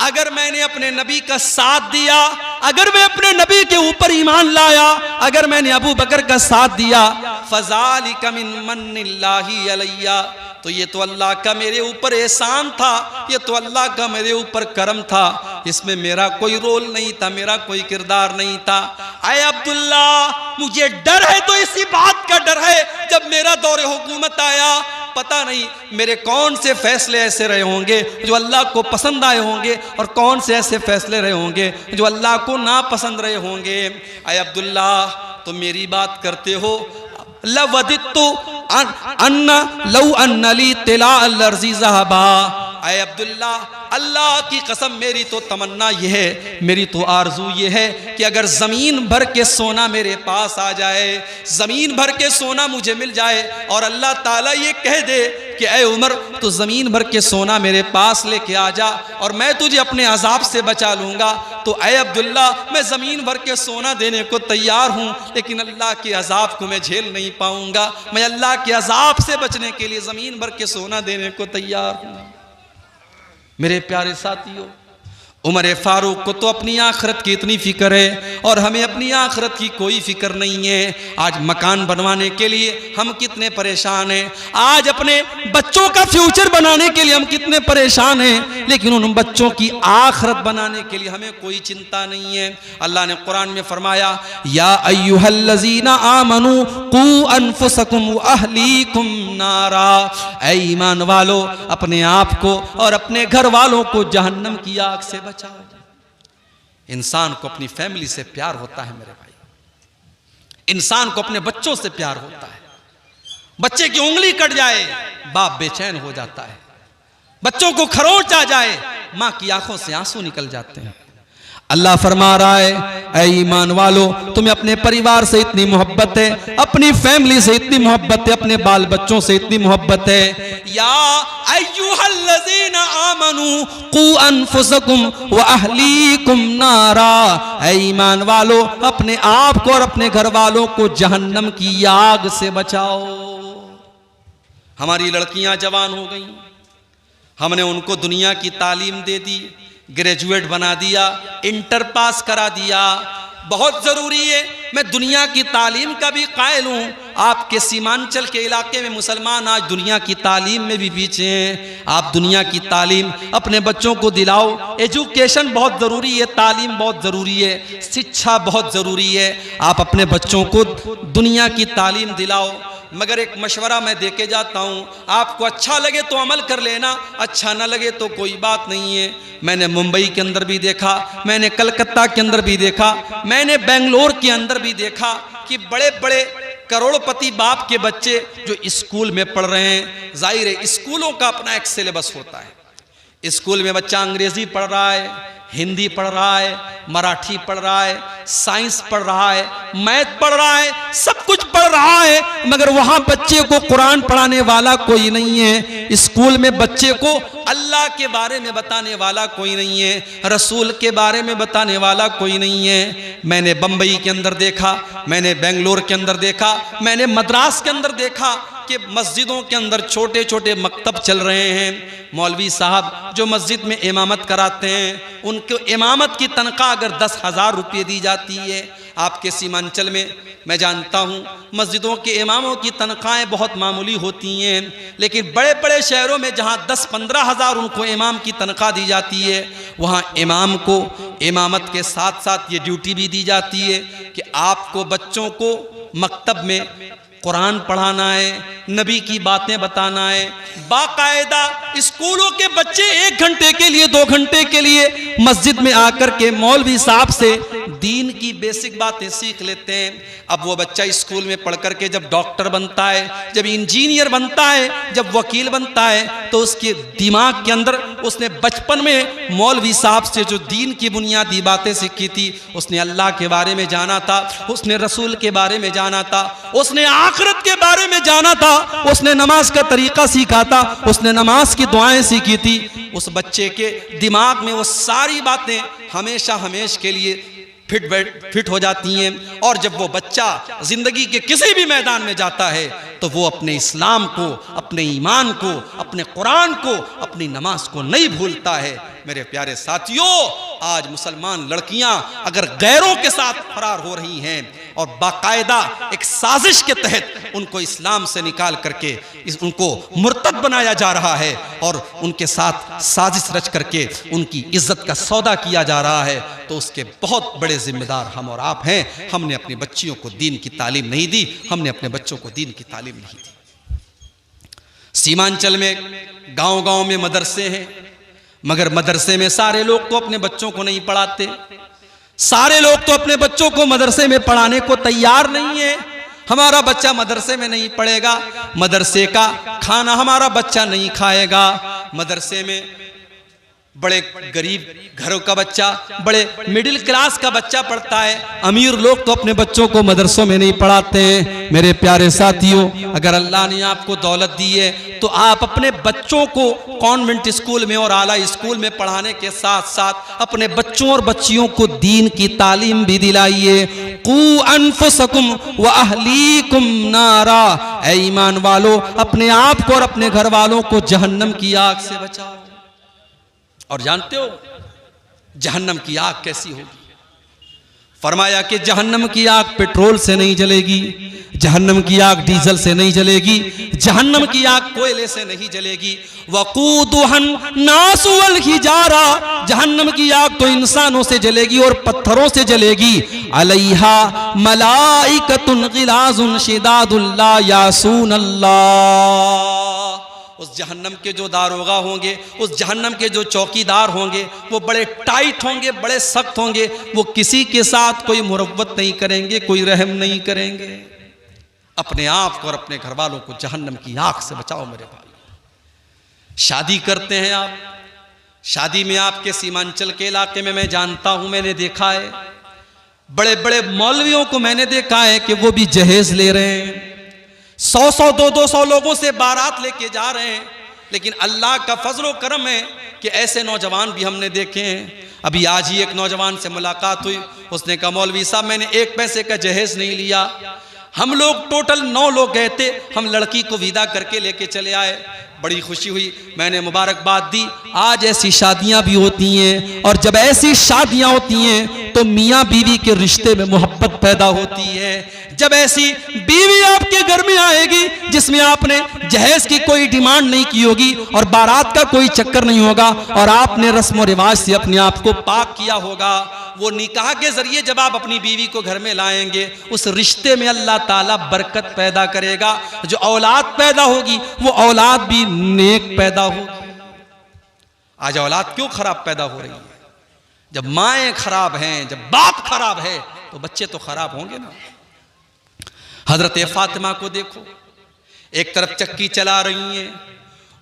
अगर मैंने अपने नबी का साथ दिया, अगर मैं अपने नबी के ऊपर ईमान लाया, अगर मैंने अबू बकर का साथ दिया, फज़ालिका मिन मन्निल्लाहि अलैया, तो ये तो अल्लाह का मेरे ऊपर एहसान था, ये तो अल्लाह का मेरे ऊपर करम था, इसमें मेरा कोई रोल नहीं था, मेरा कोई किरदार नहीं था। आए अब्दुल्ला, मुझे डर है तो इसी बात का डर है, जब मेरा दौरे हुकूमत आया, पता नहीं मेरे कौन से फैसले ऐसे रहे होंगे जो अल्लाह को पसंद आए होंगे, और कौन से ऐसे फैसले रहे होंगे जो अल्लाह को ना पसंद रहे होंगे। आए अब्दुल्ला, तो मेरी बात करते हो, लवदित्तु अन्ना लौ अन्नली तिला अर्ज़ी ज़हबा। आए अब्दुल्ला, अल्लाह की कसम, मेरी तो तमन्ना ये है, मेरी तो आरजू ये है कि अगर ज़मीन भर के सोना मेरे पास आ जाए, ज़मीन भर के सोना मुझे मिल जाए, और अल्लाह ताला ये कह दे कि ऐ उमर, तू ज़मीन भर के सोना मेरे पास लेके आ जा और मैं तुझे अपने अजाब से बचा लूँगा, तो ऐ अब्दुल्ला, मैं ज़मीन भर के सोना देने को तैयार हूँ, लेकिन अल्लाह के अजाब को मैं झेल नहीं पाऊँगा। मैं अल्लाह के अजाब से बचने के लिए ज़मीन भर के सोना देने को तैयार हूँ। मेरे प्यारे साथियों, उमर फारूक को तो अपनी आखिरत की इतनी फिक्र है, और हमें अपनी आखिरत की कोई फिक्र नहीं है। आज मकान बनवाने के लिए हम कितने परेशान हैं, आज अपने बच्चों का फ्यूचर बनाने के लिए हम कितने परेशान हैं, लेकिन उन बच्चों की आखिरत बनाने के लिए हमें कोई चिंता नहीं है। अल्लाह ने कुरान में फरमाया, या अय्युहल्लज़ीना आमनू कू अनफुसकुम व अहलीकुम नारा, ऐ ईमान वालो, अपने आप को और अपने घर वालों को जहन्नम की आग से बचाओ। इंसान को अपनी फैमिली से प्यार होता है मेरे भाई, इंसान को अपने बच्चों से प्यार होता है। बच्चे की उंगली कट जाए, बाप बेचैन हो जाता है, बच्चों को खरोंच आ जाए, मां की आंखों से आंसू निकल जाते हैं। अल्लाह फरमा रहा है, ऐ ईमान वालो, तुम्हें अपने परिवार से इतनी मोहब्बत है, अपनी फैमिली से इतनी मोहब्बत है, अपने बाल बच्चों से इतनी मोहब्बत है। या अय्युहल्लज़ीना आमनू कू अनफुसकुम व अहलीकुम नारा, ऐ ईमान वालो, अपने आप को और अपने घर वालों को जहन्नम की आग से बचाओ। हमारी लड़कियां जवान हो गई, हमने उनको दुनिया की तालीम दे दी, ग्रेजुएट बना दिया, इंटर पास करा दिया, बहुत ज़रूरी है। मैं दुनिया की तालीम का भी कायल हूँ। आपके सीमांचल के इलाके में मुसलमान आज दुनिया की तालीम में भी पीछे हैं। आप दुनिया की तालीम अपने बच्चों को दिलाओ। एजुकेशन बहुत ज़रूरी है, तालीम बहुत ज़रूरी है, शिक्षा बहुत ज़रूरी है। आप अपने बच्चों को दुनिया की तालीम दिलाओ। मगर एक मशवरा मैं दे के जाता हूँ, आपको अच्छा लगे तो अमल कर लेना, अच्छा ना लगे तो कोई बात नहीं है। मैंने मुंबई के अंदर भी देखा, मैंने कलकत्ता के अंदर भी देखा, मैंने बेंगलोर के अंदर भी देखा कि बड़े बड़े करोड़पति बाप के बच्चे जो स्कूल में पढ़ रहे हैं। जाहिर है स्कूलों का अपना एक सिलेबस होता है। स्कूल में बच्चा अंग्रेजी पढ़ रहा है, हिंदी पढ़ रहा है, मराठी पढ़ रहा है, साइंस पढ़ रहा है, मैथ पढ़ रहा है, सब कुछ पढ़ रहा है, मगर वहां बच्चे को कुरान पढ़ाने वाला कोई नहीं है। स्कूल में बच्चे को अल्लाह के बारे में बताने वाला कोई नहीं है, रसूल के बारे में बताने वाला कोई नहीं है। मैंने बंबई के अंदर देखा, मैंने बेंगलोर के अंदर देखा, मैंने मद्रास के अंदर देखा कि मस्जिदों के अंदर छोटे छोटे मकतब चल रहे हैं। मौलवी साहब जो मस्जिद में इमामत कराते हैं, उनको इमामत की तनख्वाह अगर 10,000 रुपये दी जाती है। आपके सीमांचल में मैं जानता हूँ मस्जिदों के इमामों की तनख्वाहें बहुत मामूली होती हैं, लेकिन बड़े बड़े शहरों में जहाँ 10-15 हज़ार उनको इमाम की तनख्वाह दी जाती है, वहाँ इमाम को इमामत के साथ साथ ये ड्यूटी भी दी जाती है कि आपको बच्चों को मकतब में कुरान पढ़ाना है, नबी की बातें बताना है। बाकायदा स्कूलों के बच्चे 1 घंटे के लिए 2 घंटे के लिए मस्जिद में आकर के मौलवी साहब से दीन की बेसिक बातें सीख लेते हैं। अब वो बच्चा स्कूल में पढ़ करके जब डॉक्टर बनता है, जब इंजीनियर बनता है, जब वकील बनता है, तो उसके दिमाग के अंदर उसने बचपन में मौलवी साहब से जो दीन की बुनियादी बातें सीखी थी, उसने अल्लाह के बारे में जाना था, उसने रसूल के बारे में जाना था, उसने आखिरत के बारे में जाना था, उसने नमाज का तरीका सीखा था, उसने नमाज की दुआएं सीखी थी। उस बच्चे के दिमाग में वो सारी बातें हमेशा हमेशा के लिए फिट हो जाती हैं। और जब वो बच्चा जिंदगी के किसी भी मैदान में जाता है तो वो अपने इस्लाम को, अपने ईमान को, अपने कुरान को, अपनी नमाज को नहीं भूलता है। मेरे प्यारे साथियों, आज मुसलमान लड़कियां अगर गैरों के साथ फरार हो रही हैं और बाकायदा एक साजिश के तहत उनको इस्लाम से निकाल करके उनको मुर्तद बनाया जा रहा है और उनके साथ साजिश रच करके उनकी इज्जत का सौदा किया जा रहा है, तो उसके बहुत बड़े जिम्मेदार हम और आप हैं। हमने अपनी बच्चियों को दीन की तालीम नहीं दी, हमने अपने बच्चों को दीन की तालीम नहीं दी। सीमांचल में गांव-गांव में मदरसे हैं, मगर मदरसे में सारे लोग तो अपने बच्चों को नहीं पढ़ाते, सारे लोग तो अपने बच्चों को मदरसे में पढ़ाने को तैयार नहीं है। हमारा बच्चा मदरसे में नहीं पढ़ेगा, मदरसे का खाना हमारा बच्चा नहीं खाएगा। मदरसे में बड़े गरीब घरों का बच्चा, बड़े मिडिल क्लास का बच्चा पढ़ता है, अमीर लोग तो अपने बच्चों को मदरसों में नहीं पढ़ाते हैं। मेरे प्यारे साथियों, अगर अल्लाह ने आपको दौलत दी है तो आप अपने बच्चों को कॉन्वेंट स्कूल में और आला स्कूल में पढ़ाने के साथ साथ अपने बच्चों और बच्चियों को दीन की तालीम भी दिलाइए। कू अनफुसकुम व अहलीकुम नारा, ऐ ईमान वालों, अपने आप को और अपने घर वालों को जहन्नम की आग से बचाओ। और जानते हो जहन्नम की आग कैसी होगी? फरमाया कि जहन्नम की आग पेट्रोल से नहीं जलेगी, जहन्नम की आग डीजल से नहीं जलेगी, जहन्नम की आग कोयले से नहीं जलेगी। वक़ूदुहन नास वल हिजारा, जहन्नम की आग तो इंसानों से जलेगी और पत्थरों से जलेगी। अलैहा मलाइकतुन गिलाजुन शिदादुल ला यासून अल्लाह, उस जहन्नम के जो दारोगा होंगे, उस जहन्नम के जो चौकीदार होंगे, वो बड़े टाइट होंगे, बड़े सख्त होंगे, वो किसी के साथ कोई मुरव्वत नहीं करेंगे, कोई रहम नहीं करेंगे। अपने आप को और अपने घर वालों को जहन्नम की आग से बचाओ मेरे भाई। शादी करते हैं आप, शादी में आपके सीमांचल के इलाके में मैं जानता हूं, मैंने देखा है बड़े बड़े मौलवियों को मैंने देखा है कि वो भी जहेज ले रहे हैं, 100-100 200 लोगों से बारात लेके जा रहे हैं। लेकिन अल्लाह का फजल व करम है कि ऐसे नौजवान भी हमने देखे हैं। अभी आज ही एक नौजवान से मुलाकात हुई, उसने कहा मौलवी साहब मैंने 1 पैसे का जहेज नहीं लिया, हम लोग टोटल 9 लोग गए थे, हम लड़की को विदा करके लेके चले आए, बड़ी खुशी हुई, मैंने मुबारकबाद दी। आज ऐसी शादियां भी होती हैं, और जब ऐसी शादियां होती हैं तो मियाँ बीवी के रिश्ते में मोहब्बत पैदा होती है। जब ऐसी बीवी आपके घर में आएगी जिसमें आपने जहेज की कोई डिमांड नहीं की होगी और बारात का कोई चक्कर नहीं होगा, और आपने रस्म और रिवाज से अपने आप को पाक किया होगा, वो निकाह के जरिए जब आप अपनी बीवी को घर में लाएंगे, उस रिश्ते में अल्लाह ताला बरकत पैदा करेगा। जो औलाद पैदा होगी वो औलाद भी नेक पैदा होगी। आज औलाद क्यों खराब पैदा हो रही है? जब माएँ खराब हैं, जब बाप खराब है, तो बच्चे तो खराब होंगे ना। हजरत फातिमा को देखो, एक तरफ चक्की चला रही हैं,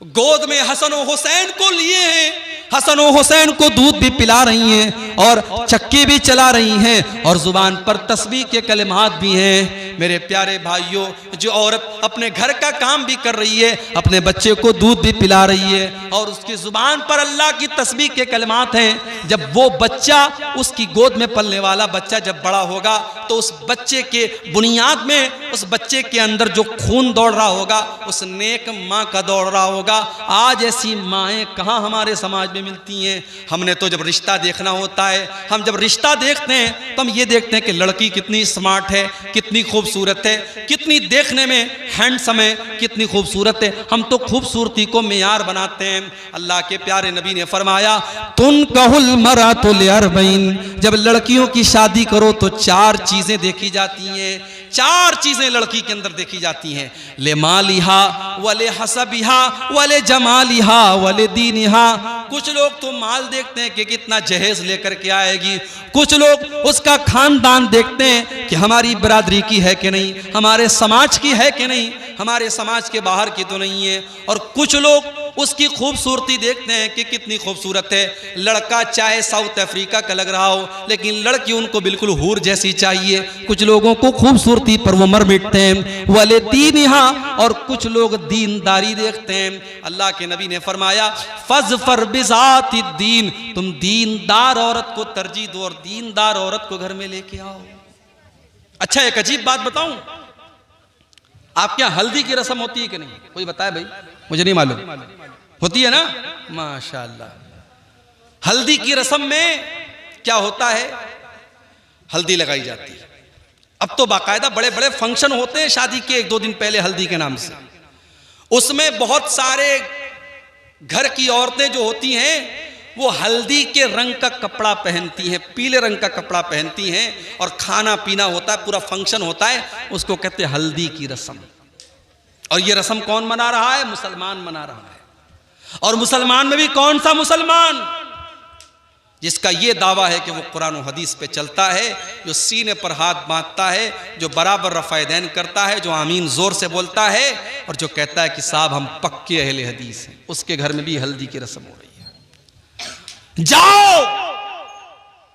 गोद में हसन और हुसैन को लिए हैं, हसन और हुसैन को दूध भी पिला रही हैं और चक्की भी चला रही हैं, और जुबान पर तस्बीह के कलिमात भी हैं। मेरे प्यारे भाइयों, जो औरत अपने घर का काम भी कर रही है, अपने बच्चे को दूध भी पिला रही है, और उसकी जुबान पर अल्लाह की तस्बीह के कलिमात हैं, जब वो बच्चा, उसकी गोद में पलने वाला बच्चा जब बड़ा होगा तो उस बच्चे के बुनियाद में, उस बच्चे के अंदर जो खून दौड़ रहा होगा, उस नेक माँ का दौड़ रहा होगा। आज ऐसी माएँ कहाँ हमारे समाज में मिलती हैं? हमने तो जब रिश्ता देखना होता है, हम जब रिश्ता देखते हैं तो हम ये देखते हैं कि लड़की कितनी स्मार्ट है, कितनी खूबसूरत है, कितनी देखने में हैंडसम है, कितनी खूबसूरत है। हम तो खूबसूरती को मेयार बनाते हैं। अल्लाह के प्यारे नबी ने फरमाया, तुन कहुल मरातु लिअरबईन, जब लड़कियों की शादी करो तो 4 चीजें देखी जाती हैं, 4 चीजें लड़की के अंदर देखी जाती हैं। ले मालिहा वले हसबिहा वले जमालिहा वले दीनिहा। कुछ लोग तो माल देखते हैं कि कितना जहेज लेकर के आएगी, कुछ लोग उसका खानदान देखते हैं कि हमारी बरादरी की है कि नहीं, हमारे समाज की है कि नहीं, हमारे समाज के बाहर की तो नहीं है, और कुछ लोग उसकी खूबसूरती देखते हैं कि कितनी खूबसूरत है। लड़का चाहे साउथ अफ्रीका का लग रहा हो, लेकिन लड़की उनको बिल्कुल हूर जैसी चाहिए। कुछ लोगों को खूबसूरती पर वो मर मिटते हैं, वाले दीनिहा, और कुछ लोग दीनदारी देखते हैं। अल्लाह के नबी ने फरमाया, फज़फर बिज़ाति दीन, तुम दीनदार औरत को तरजीह दो और दीनदार औरत को घर में लेके आओ। अच्छा, एक अजीब बात बताऊं, आपके यहाँ हल्दी की रस्म होती है कि नहीं? कोई बताए भाई, मुझे नहीं मालूम। होती है ना, माशाअल्लाह। हल्दी की रस्म में क्या होता है? हल्दी लगाई जाती है। अब तो बाकायदा बड़े बड़े फंक्शन होते हैं शादी के 1-2 दिन पहले हल्दी के नाम से। उसमें बहुत सारे घर की औरतें जो होती हैं वो हल्दी के रंग का कपड़ा पहनती हैं, पीले रंग का कपड़ा पहनती हैं, और खाना पीना होता है, पूरा फंक्शन होता है, उसको कहते हैं हल्दी की रस्म। और ये रस्म कौन मना रहा है? मुसलमान मना रहा है। और मुसलमान में भी कौन सा मुसलमान? जिसका ये दावा है कि वो कुरान और हदीस पे चलता है, जो सीने पर हाथ बांधता है, जो बराबर रफ़ायदैन करता है, जो आमीन जोर से बोलता है, और जो कहता है कि साहब हम पक्के अहले हदीस हैं, उसके घर में भी हल्दी की रस्म हो रही है। जाओ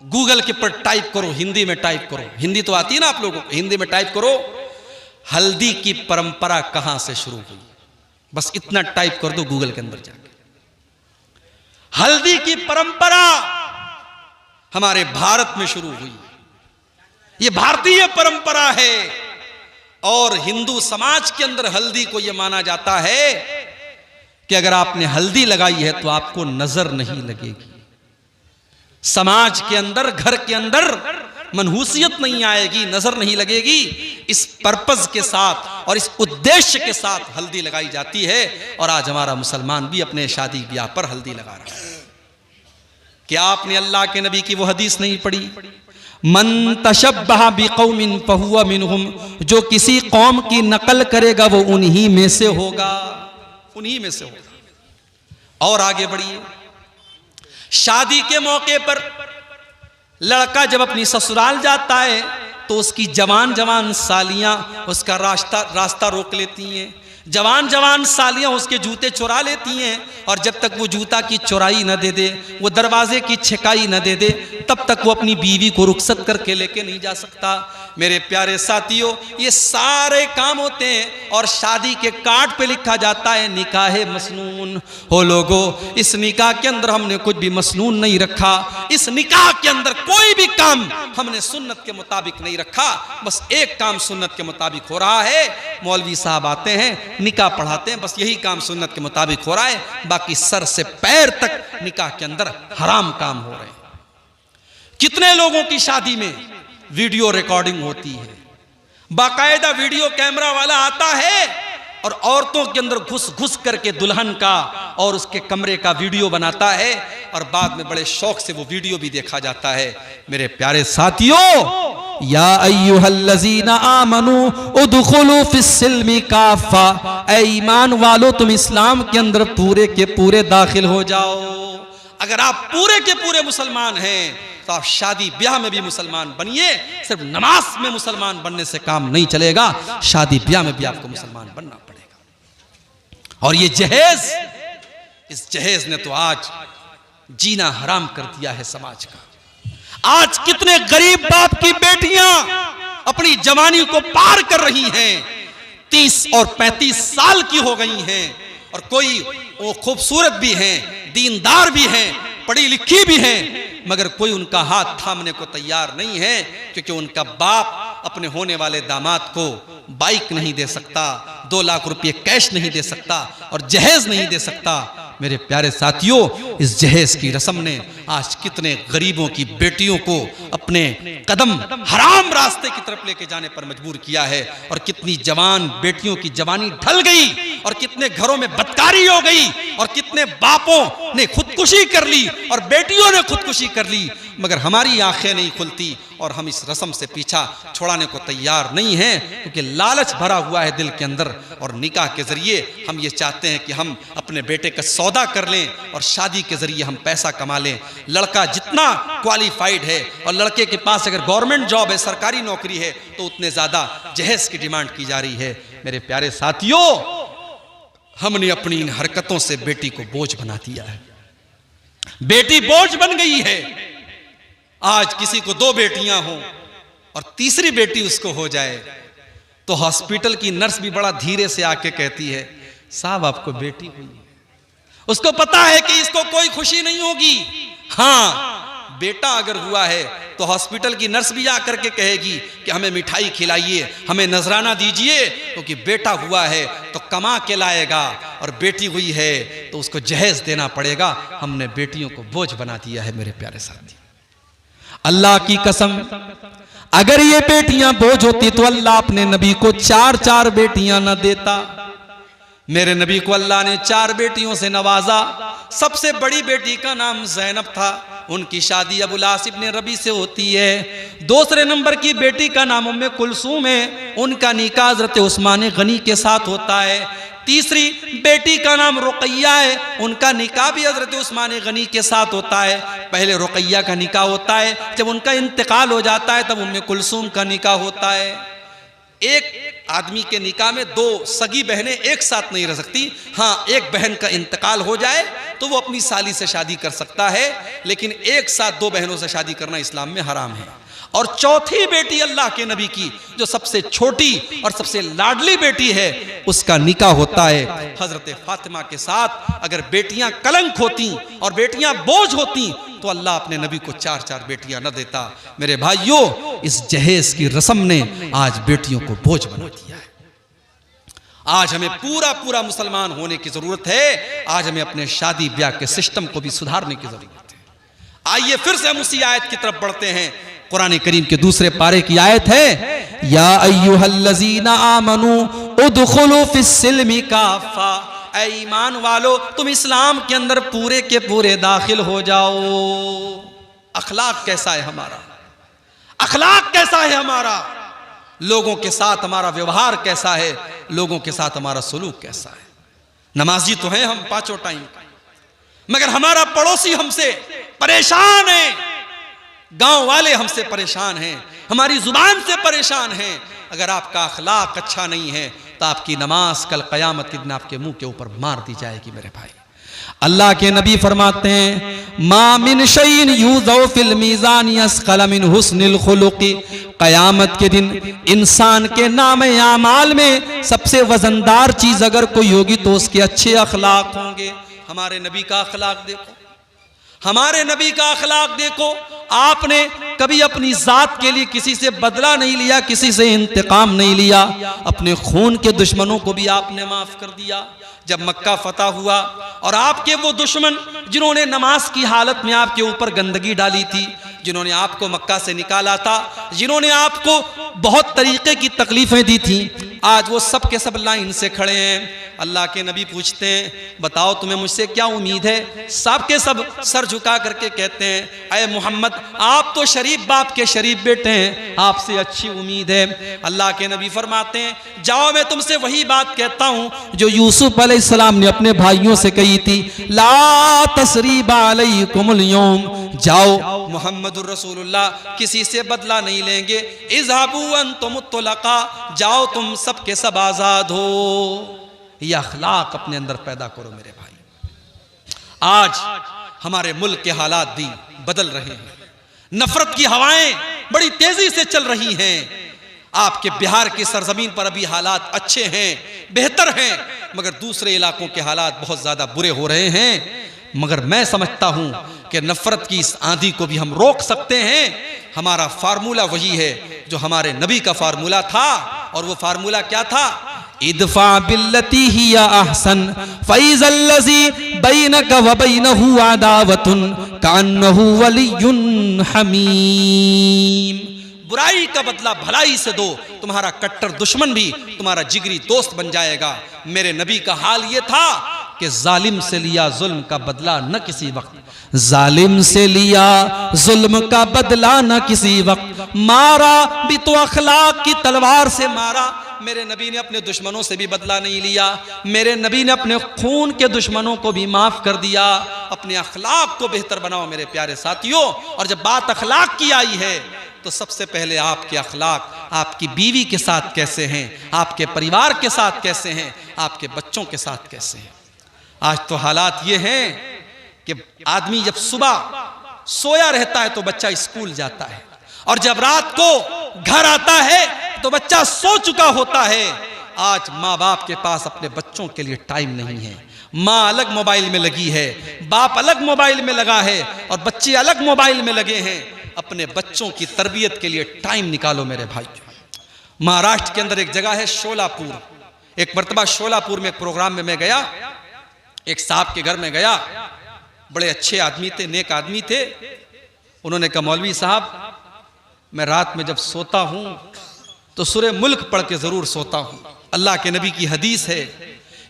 गूगल के पर टाइप करो, हिंदी में टाइप करो, हिंदी तो आती है ना आप लोगों को, हिंदी में टाइप करो हल्दी की परंपरा कहां से शुरू हुई। बस इतना टाइप कर दो गूगल के अंदर जाके। हल्दी की परंपरा हमारे भारत में शुरू हुई, ये भारतीय परंपरा है। और हिंदू समाज के अंदर हल्दी को यह माना जाता है कि अगर आपने हल्दी लगाई है तो आपको नजर नहीं लगेगी, समाज के अंदर, घर के अंदर मनहूसियत नहीं आएगी, नजर नहीं लगेगी। इस पर्पज के साथ और इस उद्देश्य के साथ हल्दी लगाई जाती है। और आज हमारा मुसलमान भी अपने शादी ब्याह पर हल्दी लगा रहा है। क्या आपने अल्लाह के नबी की वो हदीस नहीं पढ़ी? मन तशब्बह बिकौमिन फहुवा मिनहुम, जो किसी कौम की नकल करेगा वो उन्हीं में से होगा, उन्हीं में से होगा। और आगे बढ़िए, शादी के मौके पर लड़का जब अपनी ससुराल जाता है तो उसकी जवान जवान सालियां उसका रास्ता रोक लेती हैं, जवान जवान सालियां उसके जूते चुरा लेती हैं, और जब तक वो जूता की चुराई न दे दे, वो दरवाजे की छिकाई न दे दे, तब तक वो अपनी बीवी को रुखसत करके लेके नहीं जा सकता। मेरे प्यारे साथियों, ये सारे काम होते हैं और शादी के कार्ड पे लिखा जाता है निकाह मसनून। हो लोगो, इस निकाह के अंदर हमने कुछ भी मसनून नहीं रखा, इस निकाह के अंदर कोई भी काम हमने सुन्नत के मुताबिक नहीं रखा। बस एक काम सुन्नत के मुताबिक हो रहा है, मौलवी साहब आते हैं, निकाह पढ़ाते हैं, बस यही काम सुन्नत के मुताबिक हो रहा है, बाकी सर से पैर तक निकाह के अंदर हराम काम हो रहे हैं। कितने लोगों की शादी में वीडियो रिकॉर्डिंग होती है, बाकायदा वीडियो कैमरा वाला आता है और औरतों के अंदर घुस घुस करके दुल्हन का और उसके कमरे का वीडियो बनाता है, और बाद में बड़े शौक से वो वीडियो भी देखा जाता है। मेरे प्यारे साथियों, या अय्युहल्लज़ीना आमनू उदखुलू फिस्सिल्मि काफ़ा, ऐ ईमान वालो तुम इस्लाम के अंदर पूरे के पूरे दाखिल हो जाओ। अगर आप पूरे के पूरे मुसलमान हैं तो आप शादी ब्याह में भी मुसलमान बनिए। सिर्फ नमाज में मुसलमान बनने से काम नहीं चलेगा, शादी ब्याह में भी आपको मुसलमान बनना पड़ेगा। और ये जहेज, इस जहेज ने तो आज जीना हराम कर दिया है समाज का। आज कितने गरीब बाप की बेटियां अपनी जवानी को पार कर रही हैं, 30 और 35 साल की हो गई हैं, और कोई वो खूबसूरत भी हैं, दीनदार भी हैं, पढ़ी लिखी भी हैं, मगर कोई उनका हाथ थामने को तैयार नहीं है, क्योंकि उनका बाप अपने होने वाले दामाद को बाइक नहीं दे सकता, 2 लाख रुपए कैश नहीं दे सकता, और जहेज नहीं दे सकता। मेरे प्यारे साथियों, इस जहेज की रस्म ने आज कितने गरीबों की बेटियों को अपने कदम हराम रास्ते की तरफ लेके जाने पर मजबूर किया है, और कितनी जवान बेटियों की जवानी ढल गई, और कितने घरों में बदकारी हो गई, और कितने बापों ने खुदकुशी कर ली और बेटियों ने खुदकुशी कर ली, मगर हमारी आंखें नहीं खुलती और हम इस रस्म से पीछा छुड़ाने को तैयार नहीं हैं, क्योंकि लालच भरा हुआ है दिल के अंदर। और निकाह के जरिए हम ये चाहते हैं कि हम अपने बेटे का सौदा कर लें और शादी के जरिए हम पैसा कमा लें। लड़का जितना क्वालिफाइड है और लड़के के पास अगर गवर्नमेंट जॉब है, सरकारी नौकरी है, तो उतने ज्यादा जहेज की डिमांड की जा रही है। मेरे प्यारे साथियों, हमने अपनी इन हरकतों से बेटी को बोझ बना दिया है, बेटी बोझ बन गई है। आज किसी को 2 बेटियां हों और तीसरी बेटी उसको हो जाए तो हॉस्पिटल की नर्स भी बड़ा धीरे से आके कहती है, साहब आपको बेटी हुई है। उसको पता है कि इसको कोई खुशी नहीं होगी। हाँ, बेटा अगर हुआ है तो हॉस्पिटल की नर्स भी आकर के कहेगी कि हमें मिठाई खिलाइए, हमें नजराना दीजिए, क्योंकि बेटा हुआ है तो कमा के लाएगा, और बेटी हुई है तो उसको जहेज देना पड़ेगा। हमने बेटियों को बोझ बना दिया है मेरे प्यारे साथी। अल्लाह की कसम, अगर ये बेटियां बोझ होती तो अल्लाह अपने नबी को 4-4 बेटियां न देता। मेरे नबी को अल्लाह ने 4 बेटियों से नवाजा। सबसे बड़ी बेटी का नाम ज़ैनब था, उनकी शादी अबुल आस इब्न रबी से होती है। दूसरे नंबर की बेटी का नाम उम्मे कुलसूम है, उनका निकाह हज़रत उस्मान गनी के साथ होता है। तीसरी बेटी का नाम रुकैया है, उनका निकाह भी हज़रत उस्मान गनी के साथ होता है। पहले रुकैया का निकाह होता है, जब उनका इंतकाल हो जाता है तब उम्मे कुलसूम का निकाह होता है। एक आदमी के निकाह में 2 सगी बहनें एक साथ नहीं रह सकती। हाँ, एक बहन का इंतकाल हो जाए तो वो अपनी साली से शादी कर सकता है, लेकिन एक साथ 2 बहनों से शादी करना इस्लाम में हराम है। और चौथी बेटी अल्लाह के नबी की, जो सबसे छोटी और सबसे लाडली बेटी है, उसका निकाह होता है हजरत फातिमा के साथ। अगर बेटियां कलंक होती और बेटियां बोझ होती तो अल्लाह अपने नबी को 4-4 बेटियां न देता। मेरे भाइयों, इस जहेज की रस्म ने आज बेटियों को बोझ बना दिया है। आज हमें पूरा मुसलमान होने की जरूरत है। आज हमें अपने शादी ब्याह के सिस्टम को भी सुधारने की जरूरत है। आइए फिर से हम उसी आयत की तरफ बढ़ते हैं। कुरान करीम के दूसरे पारे की आयत है, या अय्युहल्लज़ीना आमनू उदखुलू फिस्सिल्मि काफ़ा। ऐ ईमान वालो, तुम इस्लाम के अंदर पूरे के पूरे दाखिल हो जाओ। अखलाक कैसा है हमारा? अखलाक कैसा है हमारा? लोगों के साथ हमारा व्यवहार कैसा है? लोगों के साथ हमारा सलूक कैसा है? नमाजी तो हैं हम 5 टाइम, मगर हमारा पड़ोसी हमसे परेशान है, गांव वाले हमसे परेशान हैं, हमारी जुबान से परेशान हैं। अगर आपका अखलाक अच्छा नहीं है तो आपकी नमाज कल क़यामत के दिन आपके मुंह के ऊपर मार दी जाएगी। मेरे भाई, अल्लाह के नबी फरमाते हैं, मा मिन शैइन यूज़ौ फिल मीज़ान अस्क़ल मिन हुस्निल खुलुक़ि। क़यामत के दिन इंसान के नामे आमाल में सबसे वजनदार चीज अगर कोई होगी तो उसके अच्छे अखलाक होंगे। हमारे नबी का अखलाक देखो, हमारे नबी का अखलाक देखो। आपने कभी अपनी जात के लिए किसी से बदला नहीं लिया, किसी से इंतकाम नहीं लिया। अपने खून के दुश्मनों को भी आपने माफ कर दिया। जब मक्का फतह हुआ और आपके वो दुश्मन जिन्होंने नमाज की हालत में आपके ऊपर गंदगी डाली थी, जिन्होंने आपको मक्का से निकाला था, जिन्होंने आपको बहुत तरीके की तकलीफें दी थी, आज वो सब के सब लाइन से खड़े हैं। अल्लाह के नबी पूछते हैं, बताओ तुम्हें मुझसे क्या उम्मीद है? सब के सब सर झुका करके कहते हैं, अय मोहम्मद, आप तो शरीफ बाप के शरीफ बेटे हैं, आपसे अच्छी उम्मीद है। अल्लाह के नबी फरमाते हैं, जाओ मैं तुमसे वही बात कहता हूं जो यूसुफ अलैहिस्सलाम ने अपने भाइयों से कही थी, ला तसरीबा अलैकुमुल यौम। जाओ, मुहम्मदुर रसूलुल्लाह किसी से बदला नहीं लेंगे। इज़हाबू अंतुम तुलका, जाओ तुम सब के सब आजाद हो। यह अखलाक अपने अंदर पैदा करो मेरे भाई। आज हमारे मुल्क के हालात भी बदल रहे हैं, नफरत की हवाएं बड़ी तेजी से चल रही हैं। आपके बिहार की सरजमीन पर अभी हालात अच्छे हैं, बेहतर हैं, मगर दूसरे इलाकों के हालात बहुत ज्यादा बुरे हो रहे हैं। मगर मैं समझता हूं कि नफरत की इस आंधी को भी हम रोक सकते हैं। हमारा फार्मूला वही है जो हमारे नबी का फार्मूला था, और वो फार्मूला क्या था? इदफा बिल्लती हिया अहसन फैज़ल्लज़ी बैनका व बैनहु अदावतुन कान्नहु वलियुन हमीम। बुराई का बदला भलाई से दो, तुम्हारा कट्टर दुश्मन भी तुम्हारा जिगरी दोस्त बन जाएगा। मेरे नबी का हाल ये था कि जालिम से लिया जुल्म का बदला न किसी वक्त, जालिम से लिया जुल्म का बदला न किसी वक्त, मारा भी तो अखलाक की तलवार से मारा। मेरे नबी ने अपने दुश्मनों से भी बदला नहीं लिया, मेरे नबी ने अपने खून के दुश्मनों को भी माफ कर दिया। अपने अखलाक को बेहतर बनाओ मेरे प्यारे साथियों। और जब बात अखलाक की आई है तो सबसे पहले आपके अखलाक आपकी बीवी के साथ कैसे हैं, आपके परिवार के साथ कैसे हैं, आपके बच्चों के साथ कैसे हैं। आज तो हालात ये हैं कि आदमी जब सुबह सोया रहता है तो बच्चा स्कूल जाता है, और जब रात को घर आता है तो बच्चा सो चुका होता है। आज माँ बाप के पास अपने बच्चों के लिए टाइम नहीं है। माँ अलग मोबाइल में लगी है, बाप अलग मोबाइल में लगा है और बच्चे अलग मोबाइल में लगे हैं। अपने बच्चों की तरबियत के लिए टाइम निकालो मेरे भाई। महाराष्ट्र के अंदर एक जगह है शोलापुर। एक मर्तबा शोलापुर में एक प्रोग्राम में मैं गया, एक साहब के घर में गया। बड़े अच्छे आदमी थे, नेक आदमी थे। उन्होंने कहा मौलवी साहब मैं रात में जब सोता हूं तो सूरे मुल्क पढ़ के जरूर सोता हूं। अल्लाह के नबी की हदीस है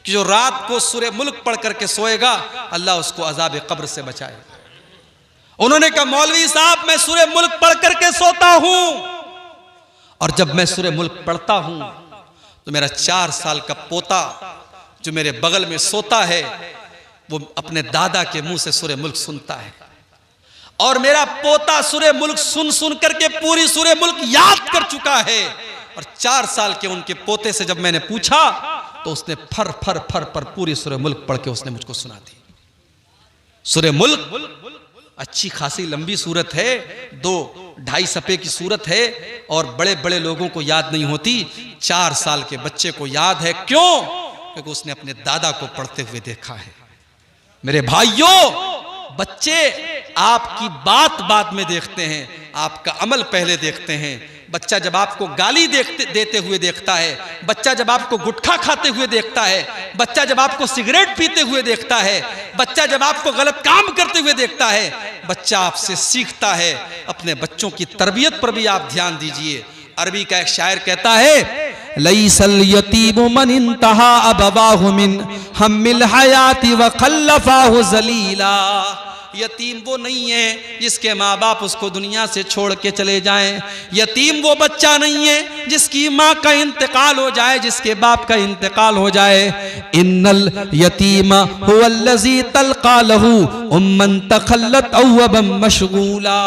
कि जो रात को सूरे मुल्क पढ़ करके सोएगा अल्लाह उसको अजाब कब्र से बचाएगा। उन्होंने कहा मौलवी साहब मैं सूरे मुल्क पढ़ करके सोता हूं और जब मैं सूरे मुल्क पढ़ता हूं तो मेरा 4 साल का पोता जो मेरे बगल में सोता है वो अपने दादा के मुंह से सूरे मुल्क सुनता है और मेरा पोता सूरे मुल्क सुन सुन करके पूरी सूरे मुल्क याद कर चुका है। और 4 साल के उनके पोते से जब मैंने पूछा तो उसने फर फर फर पर पूरी सूरे मुल्क पढ़ के उसने मुझको सुना दी। सूरे मुल्क अच्छी खासी लंबी सूरत है, 2-2.5 सफ़े की सूरत है और बड़े बड़े लोगों को याद नहीं होती। 4 साल के बच्चे को याद है। क्यों? क्योंकि उसने अपने दादा को पढ़ते हुए देखा है। मेरे भाइयों, बच्चे आपकी बात बाद में देखते हैं, आपका अमल पहले देखते हैं। बच्चा जब आपको गाली देते हुए देखता है, बच्चा जब आपको गुटखा खाते हुए देखता है, बच्चा जब आपको सिगरेट पीते हुए देखता है, बच्चा जब आपको गलत काम करते हुए देखता है, बच्चा आपसे सीखता है। अपने बच्चों की तरबियत पर भी आप ध्यान दीजिए। अरबी का एक शायर कहता है लईसल यतीमु मन इंतहा अबवाहु मिन हम्मिल हयाती व खल्लफाहु जलीला। यतीम वो नहीं है जिसके माँ बाप उसको दुनिया से छोड़ के चले जाएं। यतीम वो बच्चा नहीं है जिसकी माँ का इंतकाल हो जाए, जिसके बाप का इंतकाल हो जाए। इन्नल यतीमा हुवल्लज़ी तल्क़ा लहू उम्मन तखल्लत अव्वबन मशगूला।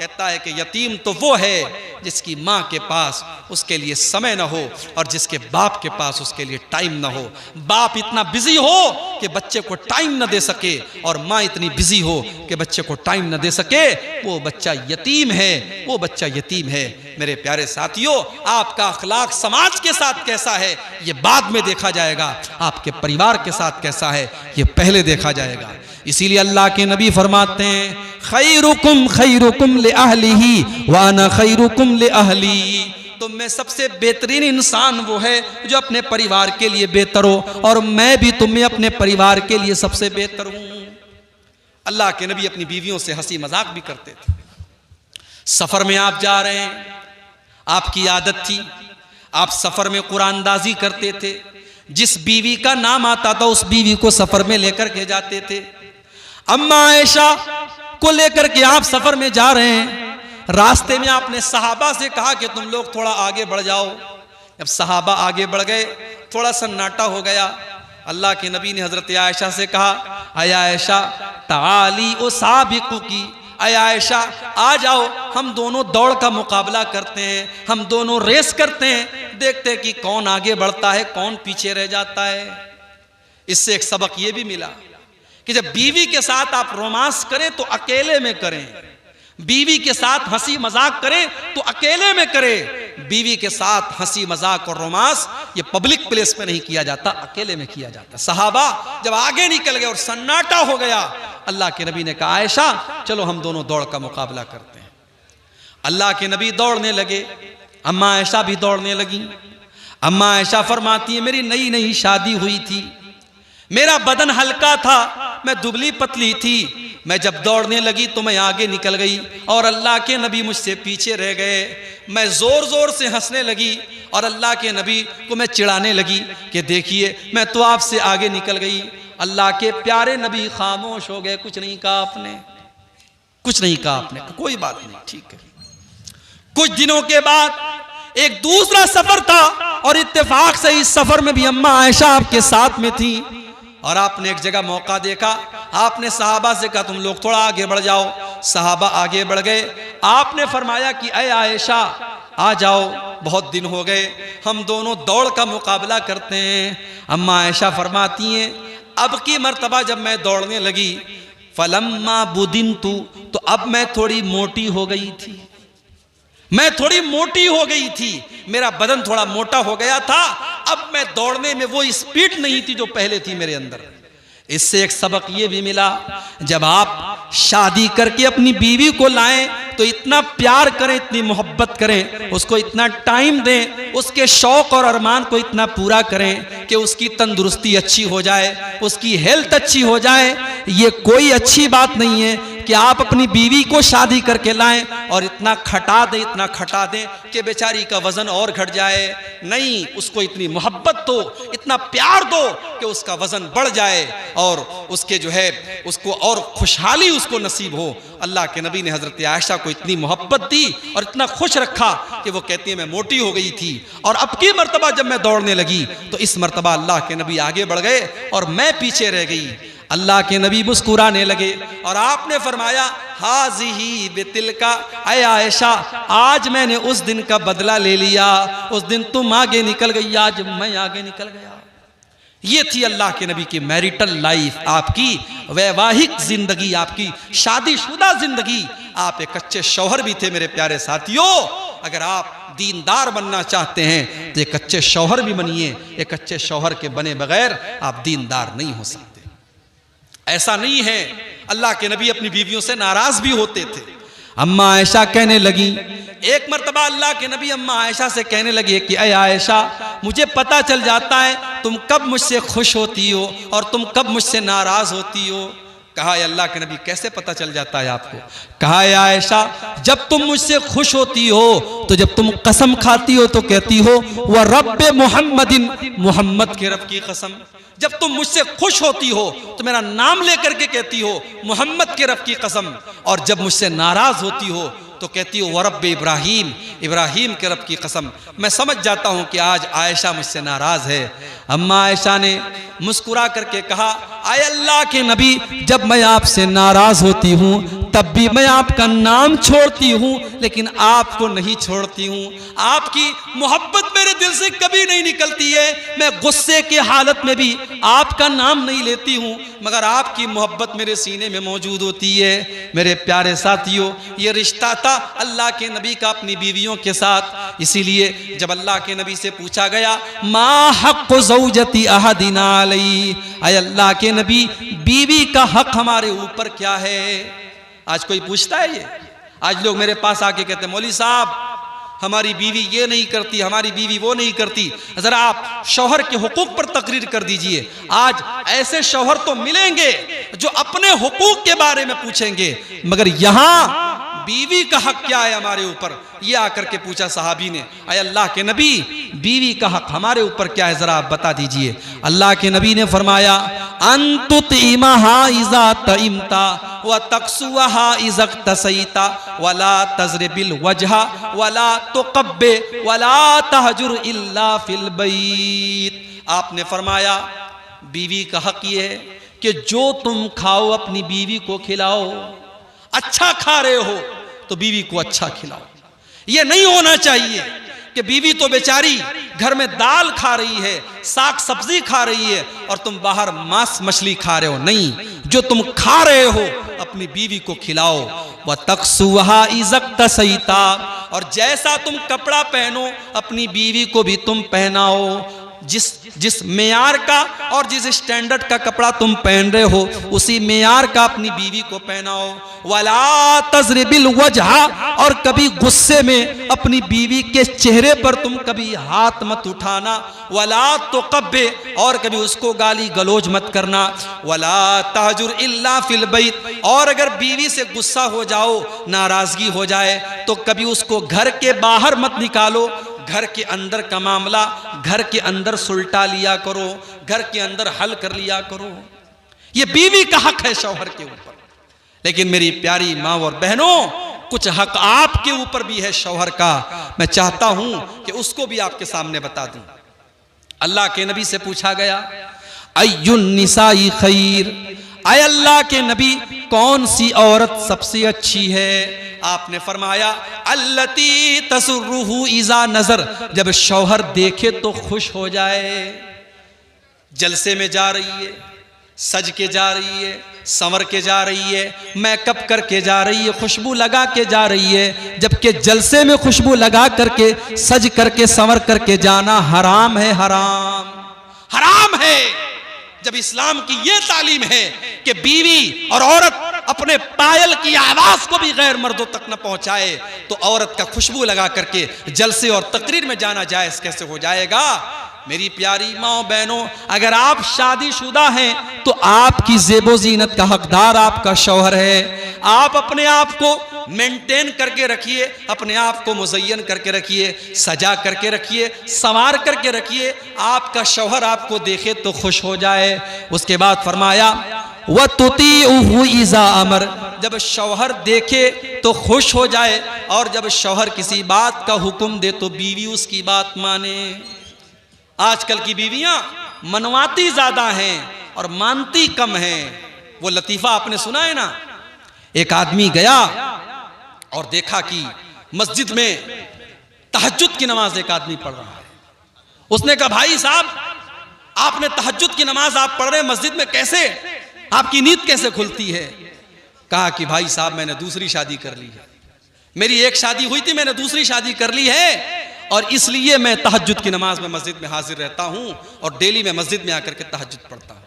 कहता है कि यतीम तो वो है जिसकी माँ के पास उसके लिए समय न हो और जिसके बाप के पास उसके लिए टाइम न हो। बाप इतना बिजी हो कि बच्चे को टाइम न दे सके और माँ इतनी बिजी हो कि बच्चे को टाइम न दे सके, वो बच्चा यतीम है, वो बच्चा यतीम है। मेरे प्यारे साथियों, आपका अखलाक समाज के साथ कैसा है ये बाद में देखा जाएगा, आपके परिवार के साथ कैसा है ये पहले देखा जाएगा। इसीलिए अल्लाह के नबी फरमाते हैं खैरुकुम खैरुकुम ले अहलिही व अना खैरुकुम ले अहली। तो मैं सबसे बेहतरीन इंसान वो है जो अपने परिवार के लिए बेहतर हो और मैं भी तुम्हें अपने परिवार के लिए सबसे बेहतर हूं। अल्लाह के नबी अपनी बीवियों से हंसी मजाक भी करते थे। सफर में आप जा रहे हैं, आपकी आदत थी, आप सफर में कुरानदाजी करते थे। जिस बीवी का नाम आता था उस बीवी को सफर में लेकर के जाते थे। अम्मा आयशा को लेकर के आप सफर में जा रहे हैं, रास्ते में आपने सहाबा से कहा कि तुम लोग थोड़ा आगे बढ़ जाओ। जब सहाबा आगे बढ़ गए, थोड़ा सन्नाटा हो गया। अल्लाह के नबी ने हजरत आयशा से कहा अया आयशा ताली ओ साबिकु की, अया आयशा आ जाओ, हम दोनों दौड़ का मुकाबला करते हैं, हम दोनों रेस करते हैं, देखते हैं कि कौन आगे बढ़ता है कौन पीछे रह जाता है। इससे एक सबक ये भी मिला कि जब बीवी के साथ आप रोमांस करें तो अकेले में करें, बीवी के साथ हंसी मजाक करें तो अकेले में करें। बीवी के साथ हंसी मजाक और रोमांस ये पब्लिक प्लेस में नहीं किया जाता, अकेले में किया जाता। सहाबा जब आगे निकल गए और सन्नाटा हो गया, अल्लाह के नबी ने कहा आयशा चलो हम दोनों दौड़ का मुकाबला करते हैं। अल्लाह के नबी दौड़ने लगे, अम्मा आयशा भी दौड़ने लगी। अम्मा आयशा फरमाती है मेरी नई नई शादी हुई थी, मेरा बदन हल्का था, मैं दुबली पतली थी। मैं जब दौड़ने लगी तो मैं आगे निकल गई और अल्लाह के नबी मुझसे पीछे रह गए। मैं जोर जोर से हंसने लगी और अल्लाह के नबी को मैं चिढ़ाने लगी कि देखिए मैं तो आपसे आगे निकल गई। अल्लाह के प्यारे नबी खामोश हो गए, कुछ नहीं कहा आपने, कुछ नहीं कहा आपने, कोई बात नहीं, ठीक है। कुछ दिनों के बाद एक दूसरा सफर था और इत्तेफाक से इस सफर में भी अम्मा आयशा आपके साथ में थी और आपने एक जगह मौका देखा। आपने सहाबा से कहा तुम लोग थोड़ा आगे बढ़ जाओ। सहाबा आगे बढ़ गए। आपने फरमाया कि अय आयशा आ जाओ, बहुत दिन हो गए, हम दोनों दौड़ का मुकाबला करते हैं। अम्मा आयशा फरमाती हैं अब की मर्तबा जब मैं दौड़ने लगी फलम्मा बुदिनतु, तो अब मैं थोड़ी मोटी हो गई थी। मैं थोड़ी मोटी हो गई थी, मेरा बदन थोड़ा मोटा हो गया था, अब मैं दौड़ने में वो स्पीड नहीं थी जो पहले थी मेरे अंदर। इससे एक सबक ये भी मिला, जब आप शादी करके अपनी बीवी को लाएं तो इतना प्यार करें, इतनी मोहब्बत करें, उसको इतना टाइम दें, उसके शौक और अरमान को इतना पूरा करें कि उसकी तंदुरुस्ती अच्छी हो जाए, उसकी हेल्थ अच्छी हो जाए। ये कोई अच्छी बात नहीं है कि आप अपनी बीवी को शादी करके लाएं और इतना खटा दें कि बेचारी का वजन और घट जाए। नहीं, उसको इतनी मोहब्बत दो, इतना प्यार दो कि उसका वजन बढ़ जाए और उसके जो है उसको और खुशहाली उसको नसीब हो। अल्लाह के नबी ने हजरत आयशा को इतनी मोहब्बत दी और इतना खुश रखा कि वो कहती है मैं मोटी हो गई थी, और अब की मर्तबा जब मैं दौड़ने लगी तो इस मर्तबा अल्लाह के नबी आगे बढ़ गए और मैं पीछे रह गई। अल्लाह के नबी मुस्कुराने लगे और आपने फरमाया हाज़िही बितिल का, ऐ आयशा आज मैंने उस दिन का बदला ले लिया, उस दिन तुम आगे निकल गई, आज मैं आगे निकल गया। ये थी अल्लाह के नबी की मैरिटल लाइफ, आपकी वैवाहिक जिंदगी, आपकी शादीशुदा जिंदगी। आप एक अच्छे शौहर भी थे मेरे प्यारे साथियों। अगर आप दीनदार बनना चाहते हैं तो एक अच्छे शौहर भी बनिए, एक अच्छे शौहर के बने बगैर आप दीनदार नहीं हो सकते। ऐसा नहीं है, अल्लाह के नबी अपनी बीवियों से नाराज भी होते थे। अम्मा आयशा कहने लगी, एक मर्तबा अल्लाह के नबी अम्मा आयशा से कहने लगे कि अय आयशा, मुझे पता चल जाता है तुम कब मुझसे खुश होती हो और तुम कब मुझसे नाराज होती हो। कहा अल्लाह के नबी कैसे पता चल जाता है आपको? कहा आयशा, जब तुम मुझसे खुश होती हो तो जब तुम कसम खाती हो तो कहती हो वह रब्बे मोहम्मदिन, मोहम्मद के रब की कसम। जब तुम मुझसे खुश होती हो तो मेरा नाम लेकर के कहती हो मोहम्मद के रब की कसम, और जब मुझसे नाराज होती हो तो कहती हो वरब्ब इब्राहिम, इब्राहिम के रब की कसम। मैं समझ जाता हूं कि आज आयशा मुझसे नाराज है। अम्मा आयशा ने मुस्कुरा करके कहा, आय अल्लाह के नबी, जब मैं आपसे नाराज होती हूं तब भी मैं आपका नाम छोड़ती हूं, लेकिन आपको नहीं छोड़ती हूं। आपकी मोहब्बत मेरे दिल से कभी नहीं निकलती है। मैं गुस्से की हालत में भी आपका नाम नहीं लेती हूं, मगर आपकी मोहब्बत मेरे सीने में मौजूद होती है। मेरे प्यारे साथियों, ये रिश्ता था अल्लाह के नबी का अपनी बीवियों के साथ। इसीलिए जब अल्लाह के नबी से पूछा गया मा हक़्क़ु ज़ौजती अहदिना अलैहि, आय अल्लाह के नबी बीवी का हक हमारे ऊपर क्या है? आज कोई पूछता है ये? आज लोग मेरे पास आके कहते हैं मौलवी साहब हमारी बीवी ये नहीं करती, हमारी बीवी वो नहीं करती। जरा आप शौहर के हुकूक पर तकरीर कर दीजिए। आज ऐसे शौहर तो मिलेंगे जो अपने हुकूक के बारे में पूछेंगे, मगर यहां बीवी का हक क्या है हमारे ऊपर, ये आकर के पूछा सहाबी ने। अय अल्लाह के नबी, बीवी का हक हमारे ऊपर क्या है, जरा आप बता दीजिए। अल्लाह के नबी ने फरमाया अंतुतिमहा इज़ा तइमता व तक्सुहा इज़ा तसैता वला तज़रिबिल वजहा वला तुक़ब्बे वला तहजुर इल्ला फिल बैत। आपने फरमाया बीवी का हक ये है कि जो तुम खाओ अपनी बीवी को खिलाओ। अच्छा खा रहे हो तो बीवी को अच्छा खिलाओ। ये नहीं होना चाहिए कि बीवी तो बेचारी घर में दाल खा रही है, साग सब्जी खा रही है और तुम बाहर मांस मछली खा रहे हो। नहीं, जो तुम खा रहे हो अपनी बीवी को खिलाओ। व तक्सुहा इज़क तसैता, और जैसा तुम कपड़ा पहनो अपनी बीवी को भी तुम पहनाओ। जिस मेयार का और जिस स्टैंडर्ड का कपड़ा तुम पहन रहे हो उसी मेयार का अपनी बीवी को पहनाओ। वला तज़रिबिल वजहा, और कभी गुस्से में अपनी बीवी के चेहरे पर तुम कभी हाथ मत उठाना। वला तुक़ब्बे, और कभी उसको गाली गलौज मत करना। वला तहजुर इल्ला फिल बैत, और अगर बीवी से गुस्सा हो जाओ, नाराजगी हो जाए तो कभी उसको घर के बाहर मत निकालो। घर के अंदर का मामला घर के अंदर सुलटा लिया करो, घर के अंदर हल कर लिया करो। ये बीवी का हक है शौहर के ऊपर। लेकिन मेरी प्यारी माँ और बहनों, कुछ हक आपके ऊपर भी है शौहर का। मैं चाहता हूं कि उसको भी आपके सामने बता दूं। अल्लाह के नबी से पूछा गया अय्युन निसाई खैर, आय अल्लाह के नबी कौन सी औरत सबसे अच्छी है? आपने फरमाया अल्लती तसुर्रुहु इज़ा नजर, जब शौहर देखे तो खुश हो जाए। जलसे में जा रही है, सज के जा रही है, संवर के जा रही है, मेकअप करके जा रही है, खुशबू लगा के जा रही है, जबकि जलसे में खुशबू लगा करके, सज करके, संवर करके जाना हराम है, हराम हराम है। जब इस्लाम की ये तालीम है कि बीवी और औरत अपने पायल की आवाज को भी गैर मर्दों तक न पहुंचाए, तो औरत का खुशबू लगा करके जलसे और तकरीर में जाना जायज कैसे हो जाएगा? मेरी प्यारी माओ बहनों, अगर आप शादीशुदा हैं तो आपकी जेबो जीनत का हकदार आपका शौहर है। आप अपने आप को मेंटेन करके रखिए, अपने आप को मुज़य्यन करके रखिए, सजा करके रखिए, संवार करके रखिए, आपका शौहर आपको देखे तो खुश हो जाए। उसके बाद फरमाया व तुतीउहु इज़ा अमर, जब शौहर देखे तो खुश हो जाए, और जब शौहर किसी बात का हुक्म दे तो बीवी उसकी बात माने। आजकल की बीवियां मनवाती ज्यादा हैं और मानती कम हैं। वो लतीफा आपने सुना है ना, एक आदमी गया और देखा कि मस्जिद में तहज्जुद की नमाज एक आदमी पढ़ रहा है। उसने कहा भाई साहब, आपने तहज्जुद की नमाज आप पढ़ रहे हैं मस्जिद में, कैसे, आपकी नींद कैसे खुलती है? कहा कि भाई साहब मैंने दूसरी शादी कर ली है, मेरी एक शादी हुई थी, मैंने दूसरी शादी कर ली है, और इसलिए मैं तहज्जुद की नमाज में मस्जिद में हाजिर रहता हूं और डेली में मस्जिद में आकर के तहज्जुद पढ़ता हूं।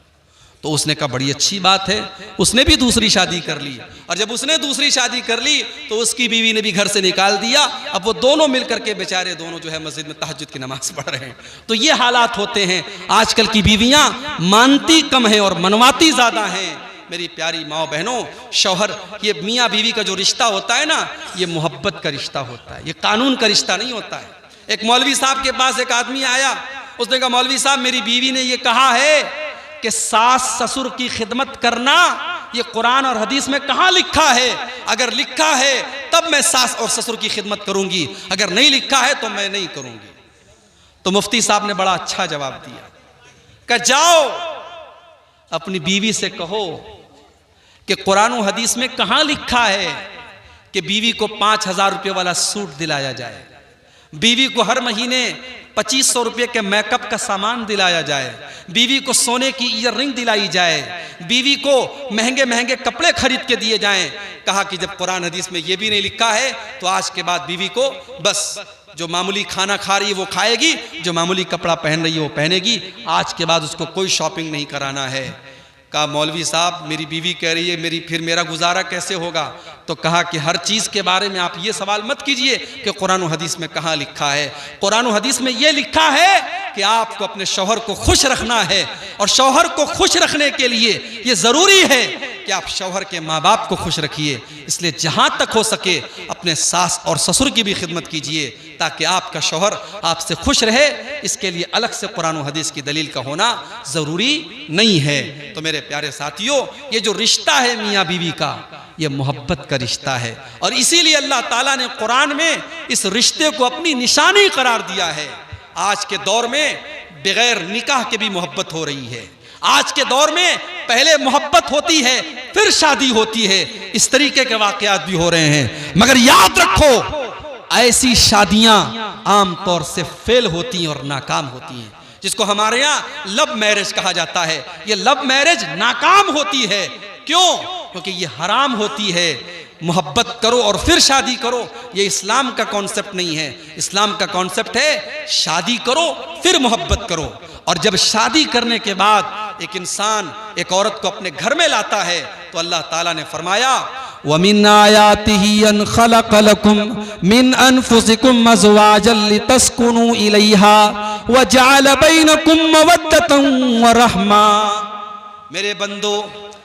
तो उसने कहा बड़ी अच्छी बात है, उसने भी दूसरी शादी कर ली, और जब उसने दूसरी शादी कर ली तो उसकी बीवी ने भी घर से निकाल दिया। अब वो दोनों मिलकर के बेचारे दोनों जो है मस्जिद में तहज्जुद की नमाज पढ़ रहे हैं। तो ये हालात होते हैं। आजकल की बीवियां मानती कम हैं और मनवाती ज्यादा हैं। मेरी प्यारी माओ बहनों, शौहर, ये मियाँ बीवी का जो रिश्ता होता है ना, ये मोहब्बत का रिश्ता होता है, ये कानून का रिश्ता नहीं होता है। एक मौलवी साहब के पास एक आदमी आया, उसने कहा मौलवी साहब मेरी बीवी ने ये कहा है कि सास ससुर की खिदमत करना ये कुरान और हदीस में कहाँ लिखा है? अगर लिखा है तब मैं सास और ससुर की खिदमत करूंगी, अगर नहीं लिखा है तो मैं नहीं करूंगी। तो मुफ्ती साहब ने बड़ा अच्छा जवाब दिया, कि जाओ अपनी बीवी से कहो कि कुरान और हदीस में कहाँ लिखा है कि बीवी को 5,000 रुपये वाला सूट दिलाया जाए, बीवी को हर महीने 2500 रुपये के मेकअप का सामान दिलाया जाए, बीवी को सोने की ईयर रिंग दिलाई जाए, बीवी को महंगे महंगे कपड़े खरीद के दिए जाएं। कहा कि जब कुरान हदीस में ये भी नहीं लिखा है तो आज के बाद बीवी को बस जो मामूली खाना खा रही है वो खाएगी, जो मामूली कपड़ा पहन रही है वो पहनेगी, आज के बाद उसको कोई शॉपिंग नहीं कराना है। कहा मौलवी साहब मेरी बीवी कह रही है फिर मेरा गुजारा कैसे होगा? तो कहा कि हर चीज़ के बारे में आप ये सवाल मत कीजिए कि कुरान हदीस में कहाँ लिखा है। कुरान हदीस में ये लिखा है कि आपको अपने शौहर को खुश रखना है, और शौहर को खुश रखने के लिए ये ज़रूरी है कि आप शौहर के माँ बाप को खुश रखिए। इसलिए जहाँ तक हो सके अपने सास और ससुर की भी खिदमत कीजिए ताकि आपका शौहर आपसे खुश रहे। इसके लिए अलग से कुरान और हदीस की दलील का होना ज़रूरी नहीं है। तो मेरे प्यारे साथियों, ये जो रिश्ता है मियाँ बीवी का, ये मोहब्बत का रिश्ता है, और इसीलिए अल्लाह ताला ने कुरान में इस रिश्ते को अपनी निशानी करार दिया है। आज के दौर में बगैर निकाह के भी मोहब्बत हो रही है। आज के दौर में पहले मोहब्बत होती है फिर शादी होती है, इस तरीके के वाकयात भी हो रहे हैं। मगर याद रखो, ऐसी शादियां आमतौर से फेल होती हैं और नाकाम होती हैं, जिसको हमारे यहाँ लव मैरिज कहा जाता है। ये लव मैरिज नाकाम होती है। क्यों? क्योंकि ये हराम होती है। मोहब्बत करो और फिर शादी करो, ये इस्लाम का कॉन्सेप्ट नहीं है। इस्लाम का कॉन्सेप्ट है शादी करो फिर मोहब्बत करो, और जब शादी करने के बाद एक इंसान एक औरत को अपने घर में लाता है तो अल्लाह ताला ने फरमाया वमिन आयातिही अन खलक़ लकुम मिन अनफुसिकुम अज़वाजन लितस्कुनू इलैहा व जअल बैनकुम मवद्दतन व रहमा। मेरे बंदो,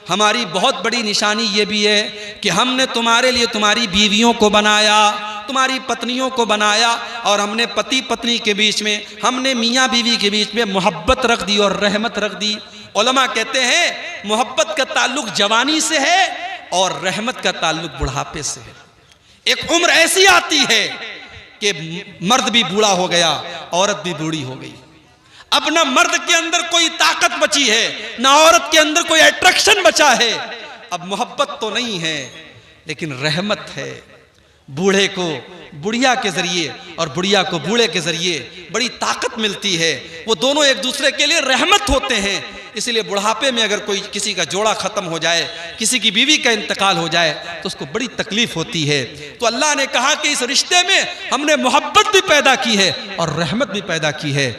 हमारी बहुत बड़ी निशानी ये भी है कि हमने तुम्हारे लिए तुम्हारी बीवियों को बनाया, तुम्हारी पत्नियों को बनाया, और हमने पति पत्नी के बीच में, हमने मियाँ बीवी के बीच में मोहब्बत रख दी और रहमत रख दी। उलमा कहते हैं मोहब्बत का ताल्लुक जवानी से है और रहमत का ताल्लुक बुढ़ापे से है। एक उम्र ऐसी आती है कि मर्द भी बूढ़ा हो गया, औरत भी बूढ़ी हो गई। अब ना मर्द के अंदर कोई ताकत बची है, ना औरत के अंदर कोई अट्रैक्शन बचा है। अब मोहब्बत तो नहीं है लेकिन रहमत है। बूढ़े को बुढ़िया के ज़रिए और बुढ़िया को बूढ़े के ज़रिए बड़ी ताकत मिलती है। वो दोनों एक दूसरे के लिए रहमत होते हैं। इसलिए बुढ़ापे में अगर कोई किसी का जोड़ा ख़त्म हो जाए, किसी की बीवी का इंतकाल हो जाए तो उसको बड़ी तकलीफ़ होती है। तो अल्लाह ने कहा कि इस रिश्ते में हमने मोहब्बत भी पैदा की है और रहमत भी पैदा की है,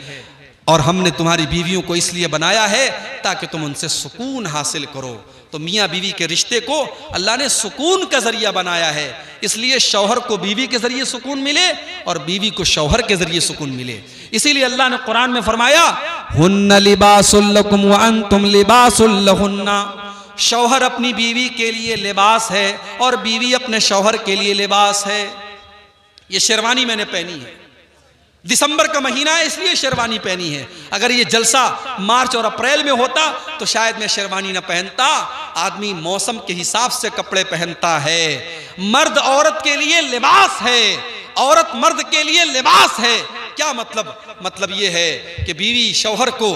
और हमने तुम्हारी बीवियों को इसलिए बनाया है ताकि तुम उनसे सुकून हासिल करो। तो मियाँ बीवी के रिश्ते को अल्लाह ने सुकून का ज़रिया बनाया है, इसलिए शौहर को बीवी के ज़रिए सुकून मिले और बीवी को शौहर के ज़रिए सुकून मिले। इसीलिए अल्लाह ने कुरान में फरमाया, हुन्ना लिबासुल लकुम व अंतुम लिबासुल लहुन्ना। शौहर अपनी बीवी के लिए लिबास है और बीवी अपने शौहर के लिए लिबास है। ये शेरवानी मैंने पहनी है, दिसंबर का महीना है इसलिए शेरवानी पहनी है। अगर ये जलसा मार्च और अप्रैल में होता तो शायद मैं शेरवानी ना पहनता। आदमी मौसम के हिसाब से कपड़े पहनता है। मर्द औरत के लिए लिबास है, औरत मर्द के लिए लिबास है। क्या मतलब ये है कि बीवी शौहर को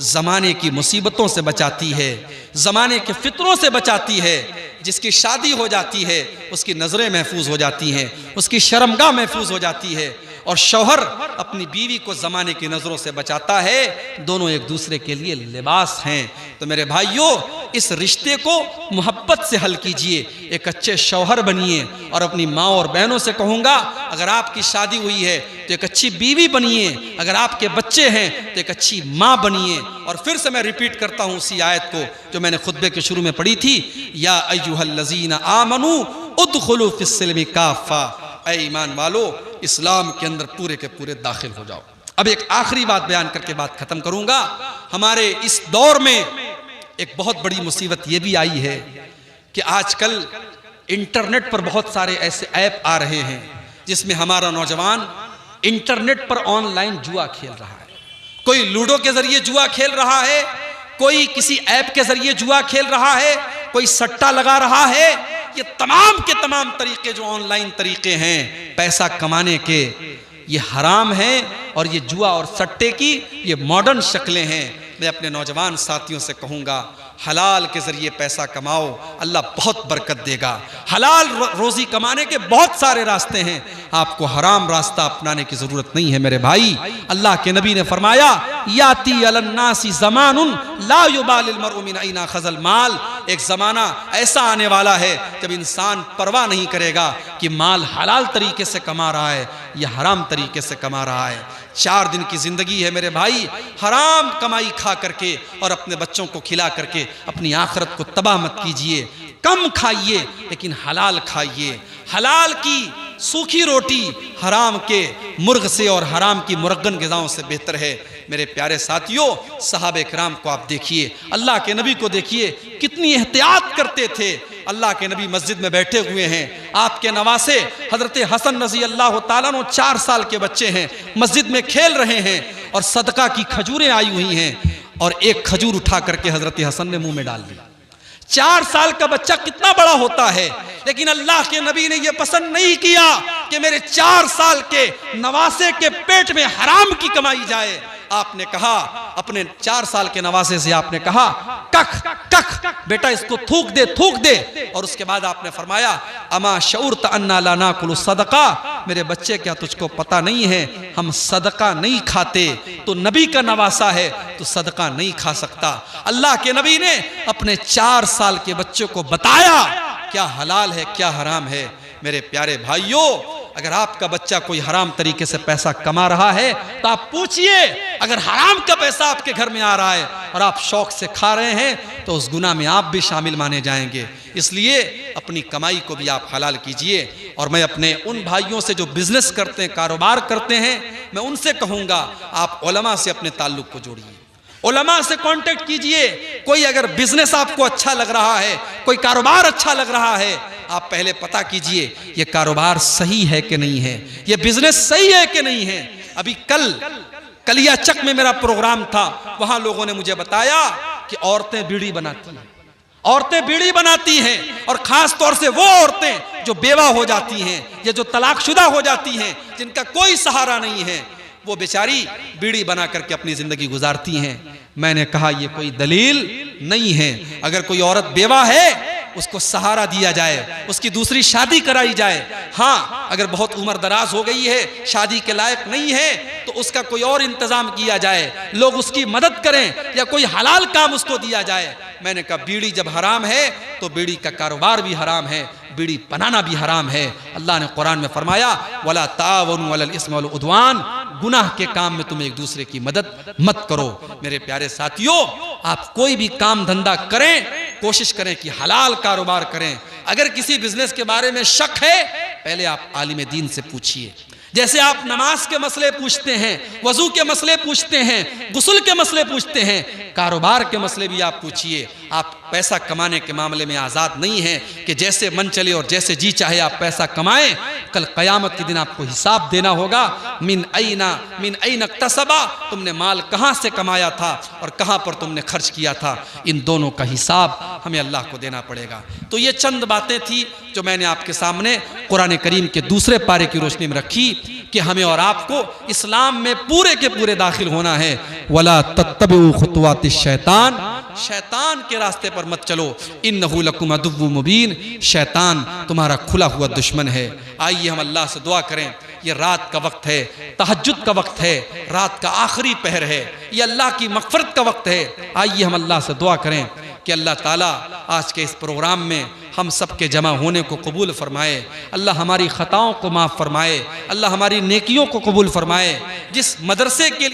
जमाने की मुसीबतों से बचाती है, जमाने के फितरों से बचाती है। जिसकी शादी हो जाती है उसकी नजरें महफूज हो जाती हैं, उसकी शर्मगाह महफूज हो जाती है, और शौहर अपनी बीवी को ज़माने की नज़रों से बचाता है। दोनों एक दूसरे के लिए लिबास हैं। तो मेरे भाइयों, इस रिश्ते को मोहब्बत से हल कीजिए, एक अच्छे शौहर बनिए। और अपनी माँ और बहनों से कहूँगा, अगर आपकी शादी हुई है तो एक अच्छी बीवी बनिए, अगर आपके बच्चे हैं तो एक अच्छी माँ बनिए। और फिर से मैं रिपीट करता हूँ उसी आयत को जो मैंने खुतबे के शुरू में पढ़ी थी, या अय्युहल्लज़ीना आमनू उदखुलू फिस्सिल्मि काफ़ा। ऐ ईमान वालो, इस्लाम के अंदर पूरे के पूरे दाखिल हो जाओ। अब एक आखिरी बात बयान करके बात खत्म करूंगा। हमारे इस दौर में एक बहुत बड़ी मुसीबत ये भी आई है कि आजकल इंटरनेट पर बहुत सारे ऐसे ऐप आ रहे हैं जिसमें हमारा नौजवान इंटरनेट पर ऑनलाइन जुआ खेल रहा है। कोई लूडो के जरिए जुआ खेल रहा है, कोई किसी ऐप के जरिए जुआ खेल रहा है, कोई सट्टा लगा रहा है। ये तमाम के तमाम तरीके जो ऑनलाइन तरीके हैं पैसा कमाने के, ये हराम हैं। और ये जुआ और सट्टे की ये मॉडर्न शक्लें हैं। मैं अपने नौजवान साथियों से कहूँगा, हलाल के ज़रिए पैसा कमाओ, अल्लाह बहुत बरकत देगा। हलाल रोज़ी कमाने के बहुत सारे रास्ते हैं, आपको हराम रास्ता अपनाने की ज़रूरत नहीं है मेरे भाई। अल्लाह के नबी ने फरमाया, याती अलन्नासी ज़मानुन ला युबालिल मर्उ मिन ऐना खज़ल माल। एक ज़माना ऐसा आने वाला है जब इंसान परवाह नहीं करेगा कि माल हलाल तरीके से कमा रहा है या हराम तरीके से कमा रहा है। 4 दिन की ज़िंदगी है मेरे भाई, हराम कमाई खा करके और अपने बच्चों को खिला करके अपनी आखिरत को तबाह मत कीजिए। कम खाइए लेकिन हलाल खाइए। हलाल की सूखी रोटी हराम के मुर्ग से और हराम की मुरगन ग़िज़ाओं से बेहतर है। मेरे प्यारे साथियों, सहाबे किराम को आप देखिए, अल्लाह के नबी को देखिए, कितनी एहतियात करते थे। अल्लाह के नबी मस्जिद में बैठे हुए हैं, आपके नवासे हज़रत हसन रज़ी अल्लाह ताला अन्हु 4 साल के बच्चे हैं, मस्जिद में खेल रहे हैं और सदका की खजूरें आई हुई हैं और एक खजूर उठा करके हज़रत हसन ने मुंह में डाल दी। 4 साल का बच्चा कितना बड़ा होता है, लेकिन अल्लाह के नबी ने यह पसंद नहीं किया कि मेरे 4 साल के नवासे के पेट में हराम की कमाई जाए। आपने कहा अपने 4 साल के नवासे से, आपने कहा कख कख बेटा इसको थूक दे। और उसके बाद आपने फरमाया, अमा शऊरत अन्ना ला नाकुलु सदका, मेरे बच्चे क्या तुझको पता नहीं है हम सदका नहीं खाते। तो नबी का नवासा है तो सदका नहीं खा सकता। अल्लाह के नबी ने अपने 4 साल के बच्चे को बताया क्या हलाल है क्या हराम है। मेरे प्यारे भाइयों, अगर आपका बच्चा कोई हराम तरीके से पैसा कमा रहा है तो आप पूछिए, अगर हराम का पैसा आपके घर में आ रहा है और आप शौक से खा रहे हैं तो उस गुनाह में आप भी शामिल माने जाएंगे। इसलिए अपनी कमाई को भी आप हलाल कीजिए। और मैं अपने उन भाइयों से जो बिजनेस करते हैं, कारोबार करते हैं, मैं उनसे कहूँगा आप उलमा से अपने ताल्लुक़ को जोड़िए, उलमा से कांटेक्ट कीजिए। कोई अगर बिजनेस आपको अच्छा लग रहा है, कोई कारोबार अच्छा लग रहा है, आप पहले पता कीजिए ये कारोबार सही है कि नहीं है, ये बिजनेस सही है कि नहीं है। अभी कल कलियाचक में मेरा प्रोग्राम था, वहां लोगों ने मुझे बताया कि औरतें बीड़ी बनाती हैं, औरतें बीड़ी बनाती हैं, और खास तौर से वो औरतें जो बेवा हो जाती हैं या जो तलाकशुदा हो जाती हैं, जिनका कोई सहारा नहीं है, वो बेचारी बीड़ी बना करके अपनी जिंदगी गुजारती हैं। मैंने कहा ये कोई दलील नहीं है। अगर कोई औरत बेवा है उसको सहारा दिया जाए, उसकी दूसरी शादी कराई जाए। हाँ, अगर बहुत उम्र दराज हो गई है, शादी के लायक नहीं है, तो उसका कोई और इंतजाम किया जाए, लोग उसकी मदद करें या कोई हलाल काम उसको दिया जाए। मैंने कहा बीड़ी जब हराम है तो बीड़ी का कारोबार भी हराम है, बीड़ी बनाना भी हराम है। अल्लाह ने कुरान में फरमाया वला तावनु अलल इस्म वल उद्वान, गुनाह के काम में तुम एक दूसरे की मदद मत करो। मेरे प्यारे साथियों, आप कोई भी काम धंधा करें, कोशिश करें कि हलाल कारोबार करें। अगर किसी बिजनेस के बारे में शक है, पहले आप आलिम दीन से पूछिए। जैसे आप नमाज के मसले पूछते हैं, वजू के मसले पूछते हैं, गुस्ल के मसले पूछते हैं, कारोबार के मसले भी आप पूछिए। आप पैसा कमाने के मामले में आज़ाद नहीं हैं कि जैसे मन चले और जैसे जी चाहे आप पैसा कमाएं। कल क़यामत के दिन आपको हिसाब देना होगा। मिन ऐन इक्तसबा, तुमने माल कहाँ से कमाया था और कहाँ पर तुमने खर्च किया था, इन दोनों का हिसाब हमें अल्लाह को देना पड़ेगा। तो ये चंद बातें थी जो मैंने आपके सामने कुरान करीम के दूसरे पारे की रोशनी में रखी कि हमें और आपको इस्लाम में पूरे के पूरे दाखिल होना है। वला तत्तबिउ खुतवातिश शैतान, शैतान के रास्ते पर मत चलो। इन्नहु लकुम अदुव्वुम मुबीन, शैतान तुम्हारा खुला हुआ दुश्मन है। आइए हम अल्लाह से दुआ करें। ये रात का वक्त है, तहज्जुद का वक्त है, रात का आखिरी पहर है, ये अल्लाह की मग़फ़िरत का वक्त है। आइए हम अल्लाह से दुआ करें कि अल्लाह ताला आज के इस प्रोग्राम में हम सब के जमा होने को कबूल फरमाए। अल्लाह हमारी ख़ताओं को माफ़ फरमाए, अल्लाह हमारी नेकियों को कबूल फरमाए। जिस मदरसे के